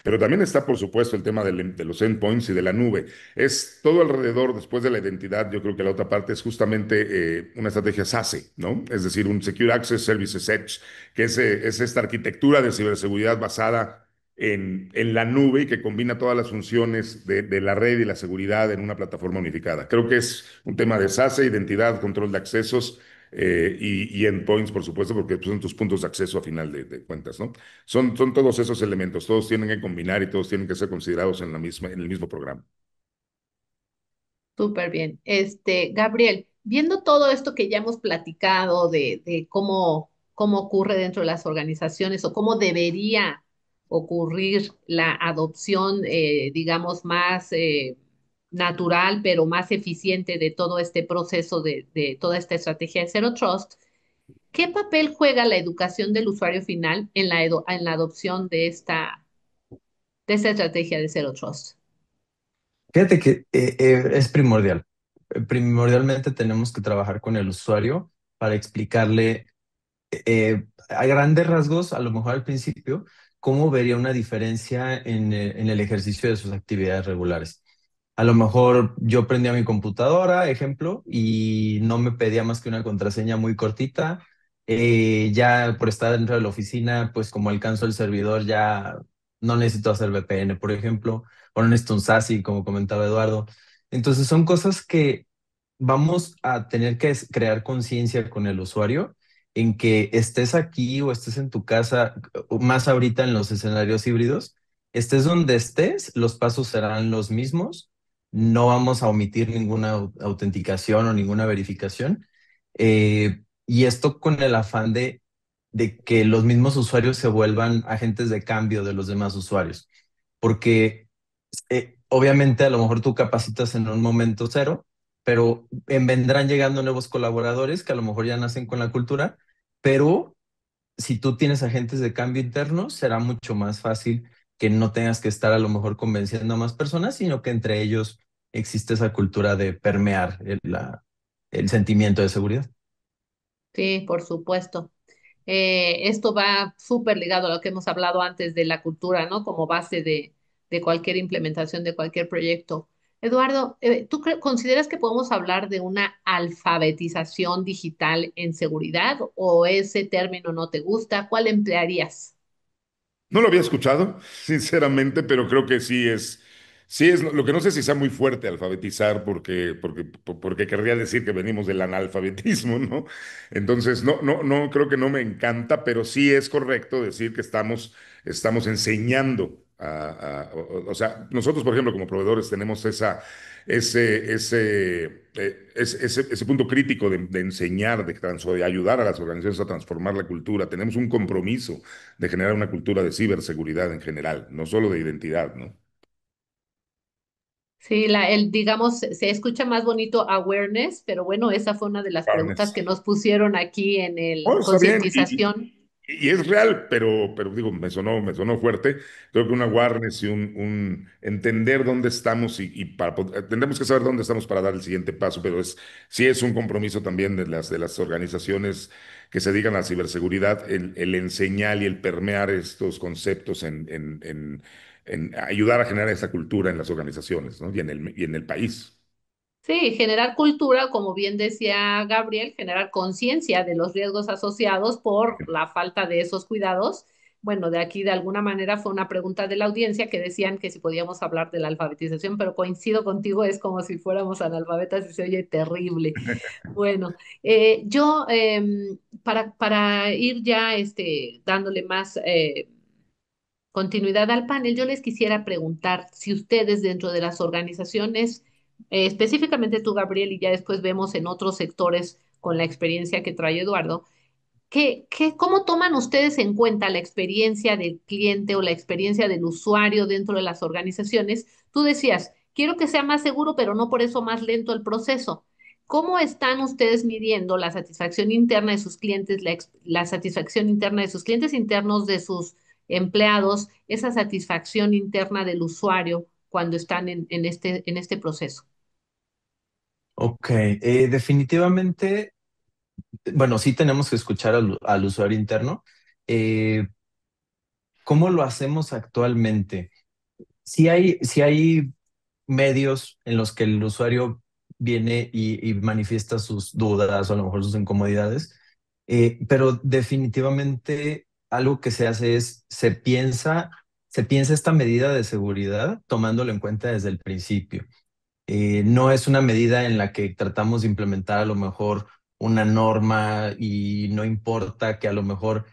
pero también está, por supuesto, el tema de los endpoints y de la nube. Es todo alrededor, después de la identidad, yo creo que la otra parte es justamente una estrategia SASE, ¿no? Es decir, un Secure Access Services Edge, que es esta arquitectura de ciberseguridad basada en la nube y que combina todas las funciones de la red y la seguridad en una plataforma unificada. Creo que es un tema de SASE, identidad, control de accesos y endpoints, por supuesto, porque pues, son tus puntos de acceso a final de cuentas, ¿no? Son todos esos elementos, todos tienen que combinar y todos tienen que ser considerados en el mismo programa. Súper bien. Gabriel, viendo todo esto que ya hemos platicado de cómo ocurre dentro de las organizaciones o cómo debería ocurrir la adopción, digamos, más natural, pero más eficiente de todo este proceso de toda esta estrategia de Zero Trust, ¿qué papel juega la educación del usuario final en en la adopción de esta estrategia de Zero Trust? Fíjate que es primordial. Primordialmente tenemos que trabajar con el usuario para explicarle a grandes rasgos, a lo mejor al principio, cómo vería una diferencia en el ejercicio de sus actividades regulares. A lo mejor yo prendía mi computadora, ejemplo, y no me pedía más que una contraseña muy cortita. Ya por estar dentro de la oficina, pues como alcanzo el servidor, ya no necesito hacer VPN, por ejemplo, o no necesito un SASI, como comentaba Eduardo. Entonces son cosas que vamos a tener que crear conciencia con el usuario en que estés aquí o estés en tu casa, o más ahorita en los escenarios híbridos, estés donde estés, los pasos serán los mismos, no vamos a omitir ninguna autenticación o ninguna verificación. Y esto con el afán de que los mismos usuarios se vuelvan agentes de cambio de los demás usuarios, porque obviamente a lo mejor tú capacitas en un momento cero, pero vendrán llegando nuevos colaboradores que a lo mejor ya nacen con la cultura, pero si tú tienes agentes de cambio internos, será mucho más fácil que no tengas que estar a lo mejor convenciendo a más personas, sino que entre ellos existe esa cultura de permear el sentimiento de seguridad. Sí, por supuesto. Esto va súper ligado a lo que hemos hablado antes de la cultura, ¿no? Como base de cualquier implementación, de cualquier proyecto. Eduardo, ¿tú consideras que podemos hablar de una alfabetización digital en seguridad o ese término no te gusta? ¿Cuál emplearías? No lo había escuchado, sinceramente, pero creo que sí es, lo que no sé si sea muy fuerte alfabetizar, porque querría decir que venimos del analfabetismo, ¿no? Entonces, no, creo que no me encanta, pero sí es correcto decir que estamos enseñando o sea, nosotros, por ejemplo, como proveedores tenemos ese punto crítico de enseñar, de ayudar a las organizaciones a transformar la cultura. Tenemos un compromiso de generar una cultura de ciberseguridad en general, no solo de identidad, ¿no? Sí, digamos, se escucha más bonito awareness, pero bueno, esa fue una de las preguntas Awareness. que nos pusieron aquí en el Oh, está bien, concientización. y es real, pero digo, me sonó fuerte. Creo que un awareness y un entender dónde estamos tendremos que saber dónde estamos para dar el siguiente paso, pero sí es un compromiso también de las organizaciones que se dedican a la ciberseguridad, el enseñar y el permear estos conceptos en ayudar a generar esa cultura en las organizaciones, ¿no? Y en el país. Sí, generar cultura, como bien decía Gabriel, generar conciencia de los riesgos asociados por la falta de esos cuidados. Bueno, de aquí de alguna manera fue una pregunta de la audiencia que decían que si podíamos hablar de la alfabetización, pero coincido contigo, es como si fuéramos analfabetas y se oye terrible. Bueno, para ir ya dándole más continuidad al panel, yo les quisiera preguntar si ustedes dentro de las organizaciones, específicamente tú, Gabriel, y ya después vemos en otros sectores con la experiencia que trae Eduardo, cómo toman ustedes en cuenta la experiencia del cliente o la experiencia del usuario dentro de las organizaciones? Tú decías, quiero que sea más seguro, pero no por eso más lento el proceso. ¿Cómo están ustedes midiendo la satisfacción interna de sus clientes, la satisfacción interna de sus clientes internos, de sus empleados, esa satisfacción interna del usuario cuando están en este proceso? Ok, definitivamente, bueno, sí tenemos que escuchar al usuario interno. Eh, ¿Cómo lo hacemos actualmente? Si hay medios en los que el usuario viene y manifiesta sus dudas o a lo mejor sus incomodidades, pero definitivamente algo que se hace es, se piensa esta medida de seguridad tomándolo en cuenta desde el principio. No es una medida en la que tratamos de implementar a lo mejor una norma y no importa que a lo mejor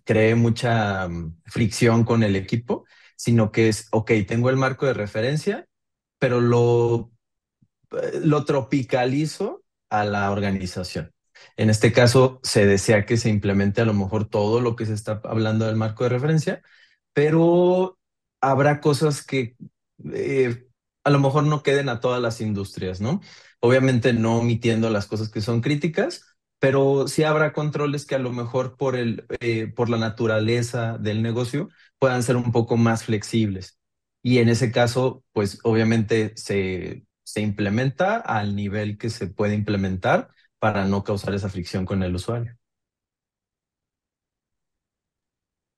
cree mucha fricción con el equipo, sino que es, ok, tengo el marco de referencia, pero lo tropicalizo a la organización. En este caso, se desea que se implemente a lo mejor todo lo que se está hablando del marco de referencia, pero habrá cosas que eh, a lo mejor no queden a todas las industrias, ¿no? Obviamente no omitiendo las cosas que son críticas, pero sí habrá controles que a lo mejor por la naturaleza del negocio puedan ser un poco más flexibles. Y en ese caso, pues obviamente se implementa al nivel que se puede implementar para no causar esa fricción con el usuario.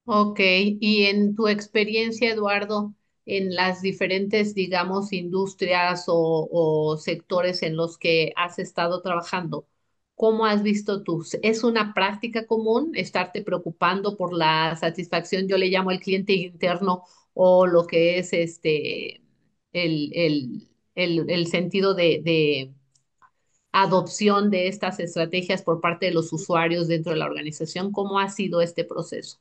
Ok, y en tu experiencia, Eduardo, en las diferentes, digamos, industrias o sectores en los que has estado trabajando, ¿cómo has visto tú? ¿Es una práctica común estarte preocupando por la satisfacción, yo le llamo el cliente interno, o lo que es el sentido de adopción de estas estrategias por parte de los usuarios dentro de la organización? ¿Cómo ha sido este proceso?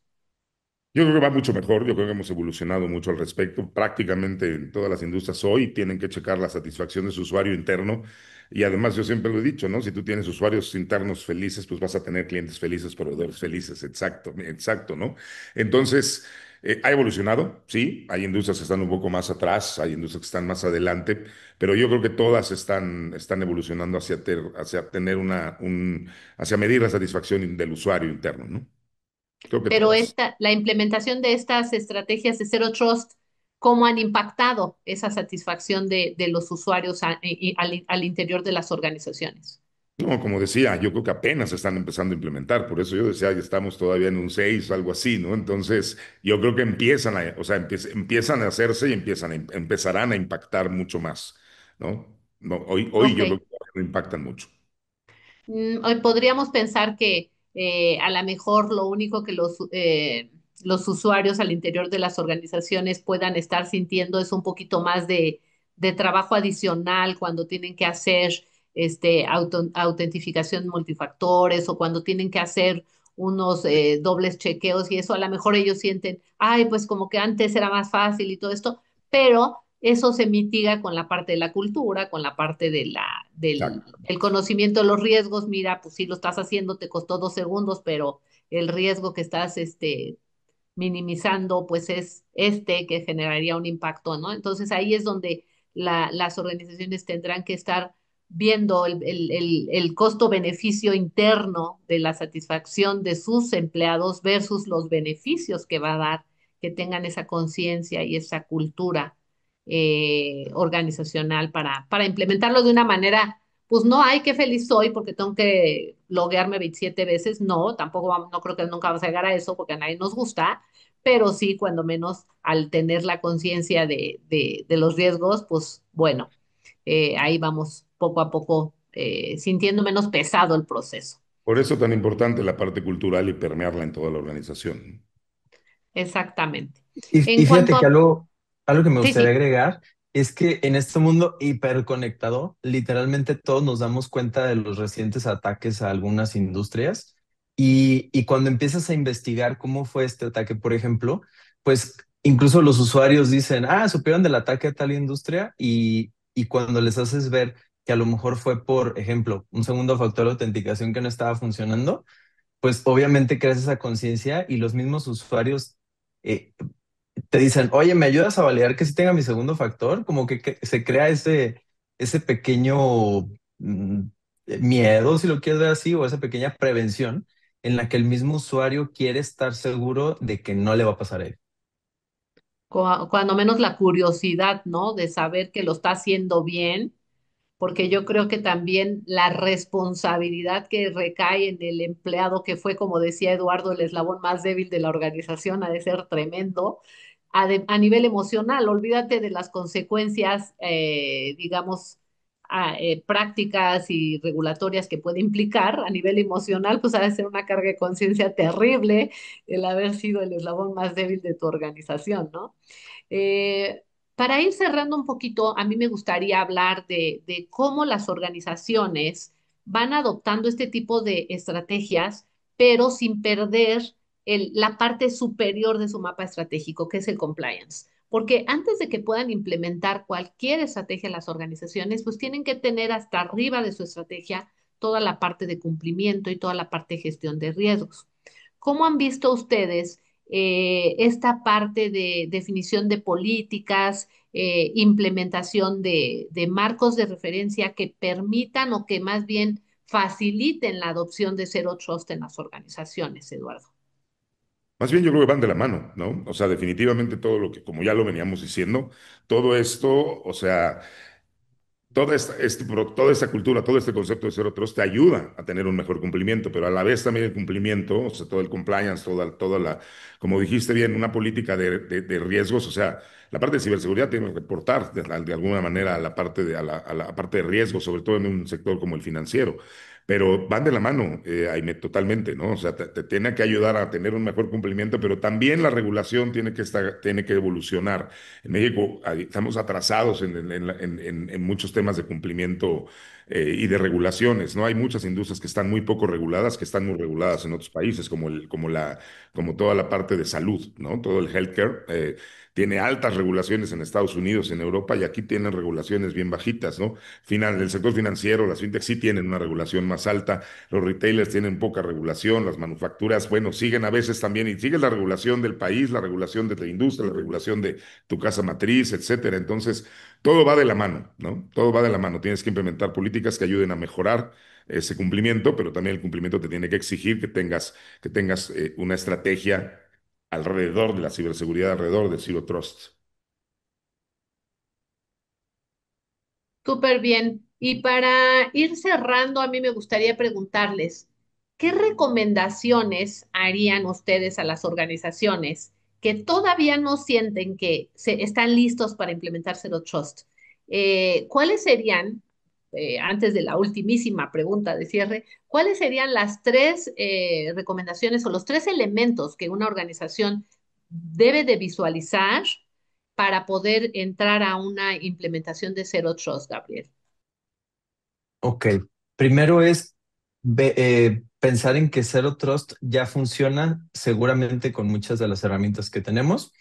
Yo creo que va mucho mejor, yo creo que hemos evolucionado mucho al respecto. Prácticamente en todas las industrias hoy tienen que checar la satisfacción de su usuario interno. Y además yo siempre lo he dicho, ¿no? Si tú tienes usuarios internos felices, pues vas a tener clientes felices, proveedores felices, exacto, exacto, ¿no? Entonces, ha evolucionado, sí, hay industrias que están un poco más atrás, hay industrias que están más adelante, pero yo creo que todas están evolucionando hacia tener hacia medir la satisfacción del usuario interno, ¿no? Creo que Pero todas. la implementación de estas estrategias de Zero Trust, ¿cómo han impactado esa satisfacción de los usuarios al interior de las organizaciones? No, como decía, yo creo que apenas se están empezando a implementar, por eso yo decía, ya estamos todavía en un 6 o algo así, ¿no? Entonces, yo creo que o sea, empiezan a hacerse y empezarán a impactar mucho más, ¿no? No, hoy Ok. yo creo que no impactan mucho. Hoy podríamos pensar que a lo mejor lo único que los usuarios al interior de las organizaciones puedan estar sintiendo es un poquito más de trabajo adicional cuando tienen que hacer autentificación multifactores o cuando tienen que hacer unos dobles chequeos y eso a lo mejor ellos sienten, ay, pues como que antes era más fácil y todo esto, pero eso se mitiga con la parte de la cultura, con la parte Exacto. el conocimiento de los riesgos. Mira, pues sí lo estás haciendo, te costó 2 segundos, pero el riesgo que estás minimizando, pues es que generaría un impacto, ¿no? Entonces ahí es donde las organizaciones tendrán que estar viendo el costo-beneficio interno de la satisfacción de sus empleados versus los beneficios que va a dar que tengan esa conciencia y esa cultura organizacional para implementarlo de una manera, pues no hay que feliz soy porque tengo que loguearme 27 veces, no, tampoco no creo que nunca vamos a llegar a eso porque a nadie nos gusta, pero sí, cuando menos al tener la conciencia de los riesgos, pues bueno, ahí vamos poco a poco sintiendo menos pesado el proceso. Por eso tan importante la parte cultural y permearla en toda la organización. Exactamente. En Y cuanto fíjate que a... algo que me Sí, gustaría sí. agregar es que en este mundo hiperconectado, literalmente todos nos damos cuenta de los recientes ataques a algunas industrias y cuando empiezas a investigar cómo fue este ataque, por ejemplo, pues incluso los usuarios dicen, ah, supieron del ataque a tal industria y cuando les haces ver que a lo mejor fue, por ejemplo, un segundo factor de autenticación que no estaba funcionando, pues obviamente creas esa conciencia y los mismos usuarios eh, te dicen, oye, ¿me ayudas a validar que sí tenga mi segundo factor? Como que se crea ese pequeño mm, miedo, si lo quieres ver así, o esa pequeña prevención en la que el mismo usuario quiere estar seguro de que no le va a pasar a él. Cuando menos la curiosidad, ¿no? De saber que lo está haciendo bien, porque yo creo que también la responsabilidad que recae en el empleado, que fue, como decía Eduardo, el eslabón más débil de la organización, ha de ser tremendo a nivel emocional. Olvídate de las consecuencias, digamos, prácticas y regulatorias que puede implicar a nivel emocional, pues ha de ser una carga de conciencia terrible el haber sido el eslabón más débil de tu organización, ¿no? Eh, para ir cerrando un poquito, a mí me gustaría hablar de cómo las organizaciones van adoptando este tipo de estrategias, pero sin perder la parte superior de su mapa estratégico, que es el compliance. Porque antes de que puedan implementar cualquier estrategia en las organizaciones, pues tienen que tener hasta arriba de su estrategia toda la parte de cumplimiento y toda la parte de gestión de riesgos. ¿Cómo han visto ustedes esta parte de definición de políticas, implementación de marcos de referencia que permitan o que más bien faciliten la adopción de Zero Trust en las organizaciones, Eduardo? Más bien yo creo que van de la mano, ¿no? O sea, definitivamente todo lo que, como ya lo veníamos diciendo, todo esto, o sea, toda esta cultura, todo este concepto de Zero Trust te ayuda a tener un mejor cumplimiento, pero a la vez también el cumplimiento, o sea, todo el compliance, toda la, como dijiste bien, una política de riesgos, o sea, la parte de ciberseguridad tiene que reportar de alguna manera a la parte a la parte de riesgos, sobre todo en un sector como el financiero. Pero van de la mano, Aime, totalmente, ¿no? O sea, te tiene que ayudar a tener un mejor cumplimiento, pero también la regulación tiene que evolucionar. En México estamos atrasados en muchos temas de cumplimiento y de regulaciones, ¿no? Hay muchas industrias que están muy poco reguladas, que están muy reguladas en otros países, como toda la parte de salud, ¿no? Todo el healthcare tiene altas regulaciones en Estados Unidos, en Europa, y aquí tienen regulaciones bien bajitas, ¿no? El sector financiero, las fintechs sí tienen una regulación más alta, los retailers tienen poca regulación, las manufacturas, bueno, siguen a veces también, y sigue la regulación del país, la regulación de la industria, la regulación de tu casa matriz, etcétera. Entonces, todo va de la mano, ¿no? Todo va de la mano. Tienes que implementar políticas que ayuden a mejorar ese cumplimiento, pero también el cumplimiento te tiene que exigir que tengas una estrategia alrededor de la ciberseguridad, alrededor de Zero Trust. Súper bien. Y para ir cerrando, a mí me gustaría preguntarles, ¿qué recomendaciones harían ustedes a las organizaciones que todavía no sienten que están listos para implementar Zero Trust? ¿Cuáles serían, antes de la ultimísima pregunta de cierre, cuáles serían las tres recomendaciones o los tres elementos que una organización debe de visualizar para poder entrar a una implementación de Zero Trust, Gabriel? Ok, primero es pensar en que Zero Trust ya funciona seguramente con muchas de las herramientas que tenemos.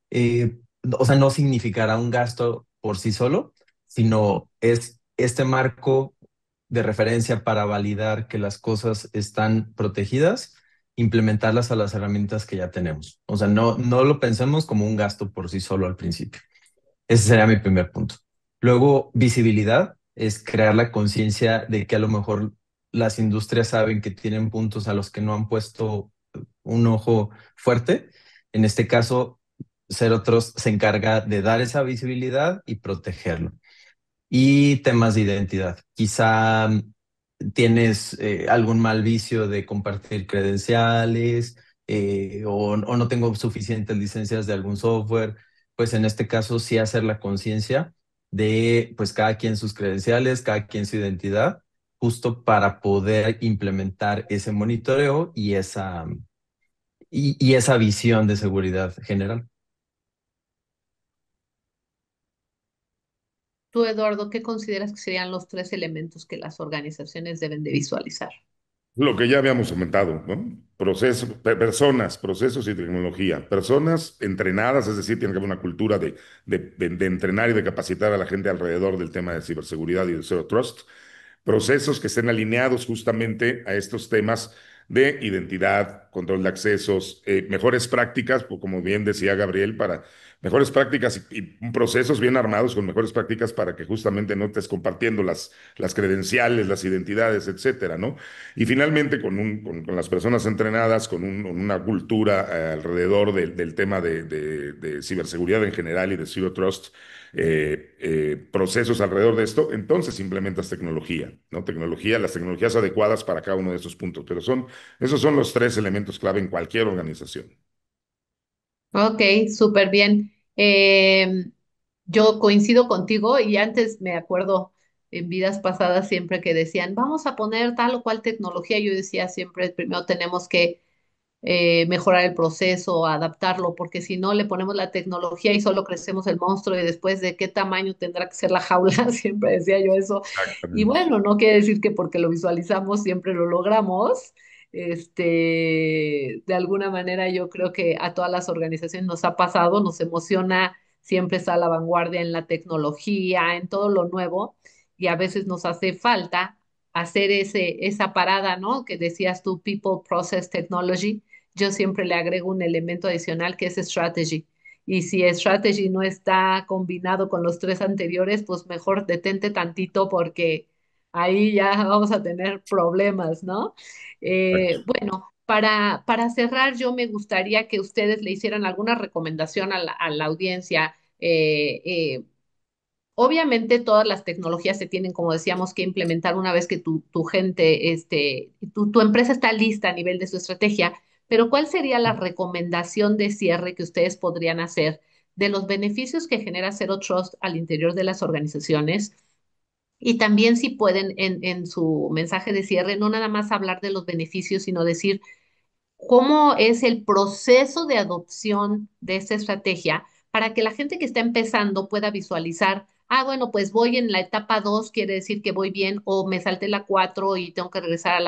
Eh, o sea, no significará un gasto por sí solo, sino es este marco de referencia para validar que las cosas están protegidas, implementarlas a las herramientas que ya tenemos. O sea, no lo pensemos como un gasto por sí solo al principio. Ese sería mi primer punto. Luego, visibilidad es crear la conciencia de que a lo mejor las industrias saben que tienen puntos a los que no han puesto un ojo fuerte. En este caso, Zero Trust se encarga de dar esa visibilidad y protegerlo. Y temas de identidad. Quizá tienes algún mal vicio de compartir credenciales o no tengo suficientes licencias de algún software, pues en este caso sí hacer la conciencia de pues cada quien sus credenciales, cada quien su identidad, justo para poder implementar ese monitoreo y esa visión de seguridad general. Tú, Eduardo, ¿qué consideras que serían los tres elementos que las organizaciones deben de visualizar? Lo que ya habíamos comentado, ¿no? Personas, procesos y tecnología. Personas entrenadas, es decir, tiene que haber una cultura de entrenar y de capacitar a la gente alrededor del tema de ciberseguridad y de Zero Trust. Procesos que estén alineados justamente a estos temas de identidad, control de accesos, mejores prácticas, como bien decía Gabriel, para mejores prácticas y procesos bien armados con mejores prácticas para que justamente no estés compartiendo las credenciales, las identidades, etcétera, ¿no? Y finalmente con las personas entrenadas, una cultura alrededor del tema de ciberseguridad en general y de Zero Trust, procesos alrededor de esto, entonces implementas tecnología, ¿no? Tecnología, las tecnologías adecuadas para cada uno de esos puntos, pero esos son los tres elementos clave en cualquier organización. Ok, súper bien. Yo coincido contigo y antes me acuerdo en vidas pasadas siempre que decían, vamos a poner tal o cual tecnología, yo decía siempre, primero tenemos que mejorar el proceso, adaptarlo, porque si no le ponemos la tecnología y solo crecemos el monstruo y después de qué tamaño tendrá que ser la jaula, siempre decía yo eso. Y Exactamente. bueno, no quiere decir que porque lo visualizamos siempre lo logramos. De alguna manera yo creo que a todas las organizaciones nos ha pasado, nos emociona siempre estar a la vanguardia en la tecnología, en todo lo nuevo, y a veces nos hace falta hacer esa parada, ¿no? Que decías tú, People, Process, Technology. Yo siempre le agrego un elemento adicional que es Strategy. Y si Strategy no está combinado con los tres anteriores, pues mejor detente tantito porque ahí ya vamos a tener problemas, ¿no? Bueno, para cerrar, yo me gustaría que ustedes le hicieran alguna recomendación a la audiencia. Obviamente todas las tecnologías se tienen, como decíamos, que implementar una vez que tu gente, tu empresa está lista a nivel de su estrategia, pero ¿cuál sería la recomendación de cierre que ustedes podrían hacer de los beneficios que genera Zero Trust al interior de las organizaciones? Y también si pueden en su mensaje de cierre no nada más hablar de los beneficios, sino decir cómo es el proceso de adopción de esta estrategia para que la gente que está empezando pueda visualizar, ah, bueno, pues voy en la etapa 2, quiere decir que voy bien, o me salté la 4 y tengo que regresar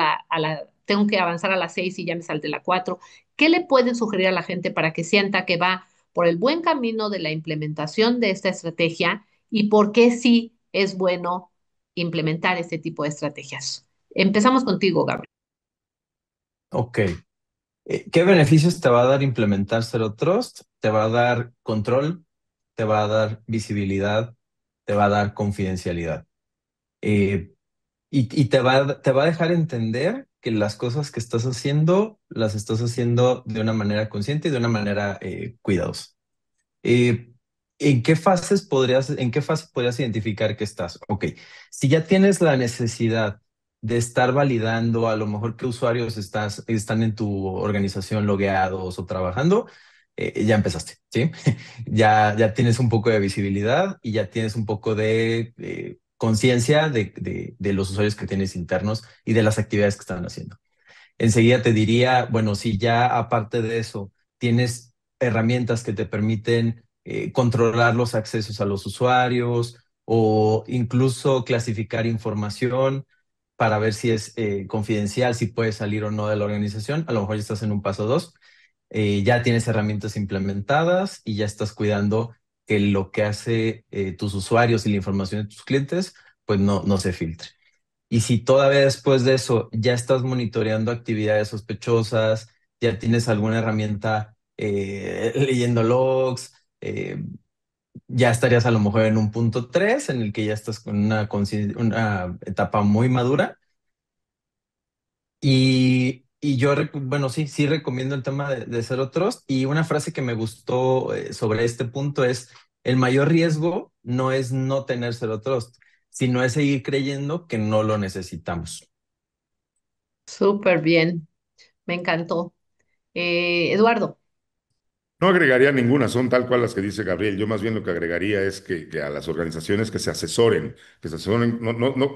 tengo que avanzar a la 6 y ya me salté la 4. ¿Qué le pueden sugerir a la gente para que sienta que va por el buen camino de la implementación de esta estrategia y por qué sí es bueno implementar este tipo de estrategias? Empezamos contigo, Gabriel. Ok. ¿Qué beneficios te va a dar implementar Zero Trust? Te va a dar control, te va a dar visibilidad, te va a dar confidencialidad. Eh, y te va a dejar entender que las cosas que estás haciendo, las estás haciendo de una manera consciente y de una manera cuidadosa. Eh, en qué fase podrías identificar que estás? Ok, si ya tienes la necesidad de estar validando a lo mejor qué usuarios están en tu organización logueados o trabajando, ya empezaste, ¿sí? Ya tienes un poco de visibilidad y ya tienes un poco de conciencia de los usuarios que tienes internos y de las actividades que están haciendo. Enseguida te diría, bueno, si ya aparte de eso tienes herramientas que te permiten controlar los accesos a los usuarios o incluso clasificar información para ver si es confidencial, si puede salir o no de la organización, a lo mejor ya estás en un paso 2, ya tienes herramientas implementadas y ya estás cuidando que lo que hace tus usuarios y la información de tus clientes, pues no se filtre. Y si todavía después de eso ya estás monitoreando actividades sospechosas, ya tienes alguna herramienta leyendo logs, ya estarías a lo mejor en un punto 3 en el que ya estás con una etapa muy madura. Y yo, bueno, sí recomiendo el tema de Zero Trust. Y una frase que me gustó sobre este punto es, el mayor riesgo no es no tener Zero Trust, sino es seguir creyendo que no lo necesitamos. Súper bien, me encantó. Eduardo. No agregaría ninguna, son tal cual las que dice Gabriel. Yo más bien lo que agregaría es que a las organizaciones que se asesoren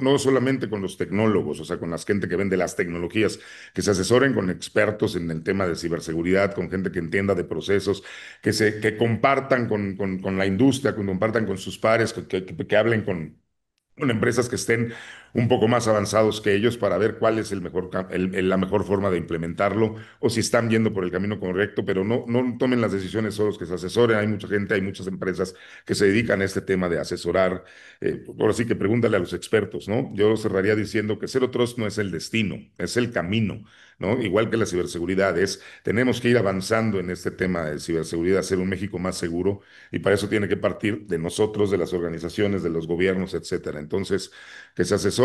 no solamente con los tecnólogos, o sea, con la gente que vende las tecnologías, que se asesoren con expertos en el tema de ciberseguridad, con gente que entienda de procesos, que compartan con la industria, que compartan con sus pares, que hablen con empresas que estén un poco más avanzados que ellos para ver cuál es la mejor forma de implementarlo o si están yendo por el camino correcto, pero no tomen las decisiones solos, que se asesoren. Hay mucha gente, hay muchas empresas que se dedican a este tema de asesorar. Ahora sí que pregúntale a los expertos, ¿no? Yo cerraría diciendo que Zero Trust no es el destino, es el camino, ¿no? Igual que la ciberseguridad, tenemos que ir avanzando en este tema de ciberseguridad, hacer un México más seguro y para eso tiene que partir de nosotros, de las organizaciones, de los gobiernos, etcétera. Entonces, que se asesoren,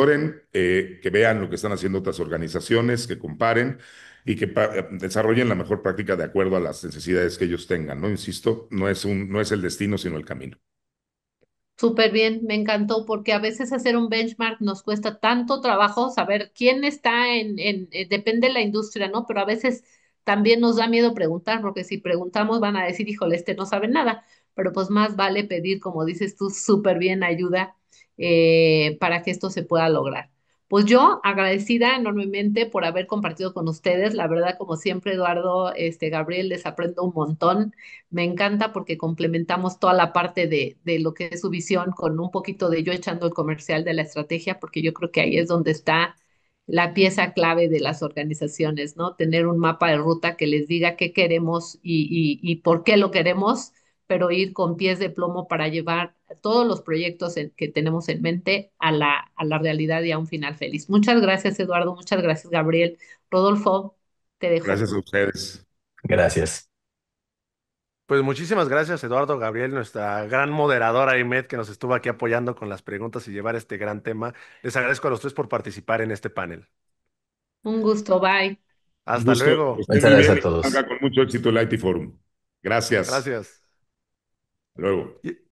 que vean lo que están haciendo otras organizaciones, que comparen y que desarrollen la mejor práctica de acuerdo a las necesidades que ellos tengan, ¿no? Insisto, no es el destino, sino el camino. Súper bien, me encantó porque a veces hacer un benchmark nos cuesta tanto trabajo saber quién está depende de la industria, ¿no? Pero a veces también nos da miedo preguntar, porque si preguntamos van a decir, híjole, este no sabe nada, pero pues más vale pedir, como dices tú, súper bien ayuda para que esto se pueda lograr. Pues yo agradecida enormemente por haber compartido con ustedes. La verdad, como siempre, Eduardo, Gabriel, les aprendo un montón. Me encanta porque complementamos toda la parte de lo que es su visión con un poquito de yo echando el comercial de la estrategia, porque yo creo que ahí es donde está la pieza clave de las organizaciones, ¿no? Tener un mapa de ruta que les diga qué queremos y por qué lo queremos, pero ir con pies de plomo para llevar todos los proyectos que tenemos en mente a la realidad y a un final feliz. Muchas gracias, Eduardo. Muchas gracias, Gabriel. Rodolfo, te dejo. Gracias a ustedes. Gracias. Pues muchísimas gracias, Eduardo Gabriel, nuestra gran moderadora Imet, que nos estuvo aquí apoyando con las preguntas y llevar este gran tema. Les agradezco a los tres por participar en este panel. Un gusto, bye. Un Hasta gusto, que luego. estén Muchas muy gracias bien a y que salga todos. con mucho éxito el IT Forum. Gracias. Gracias. Hasta luego. Y-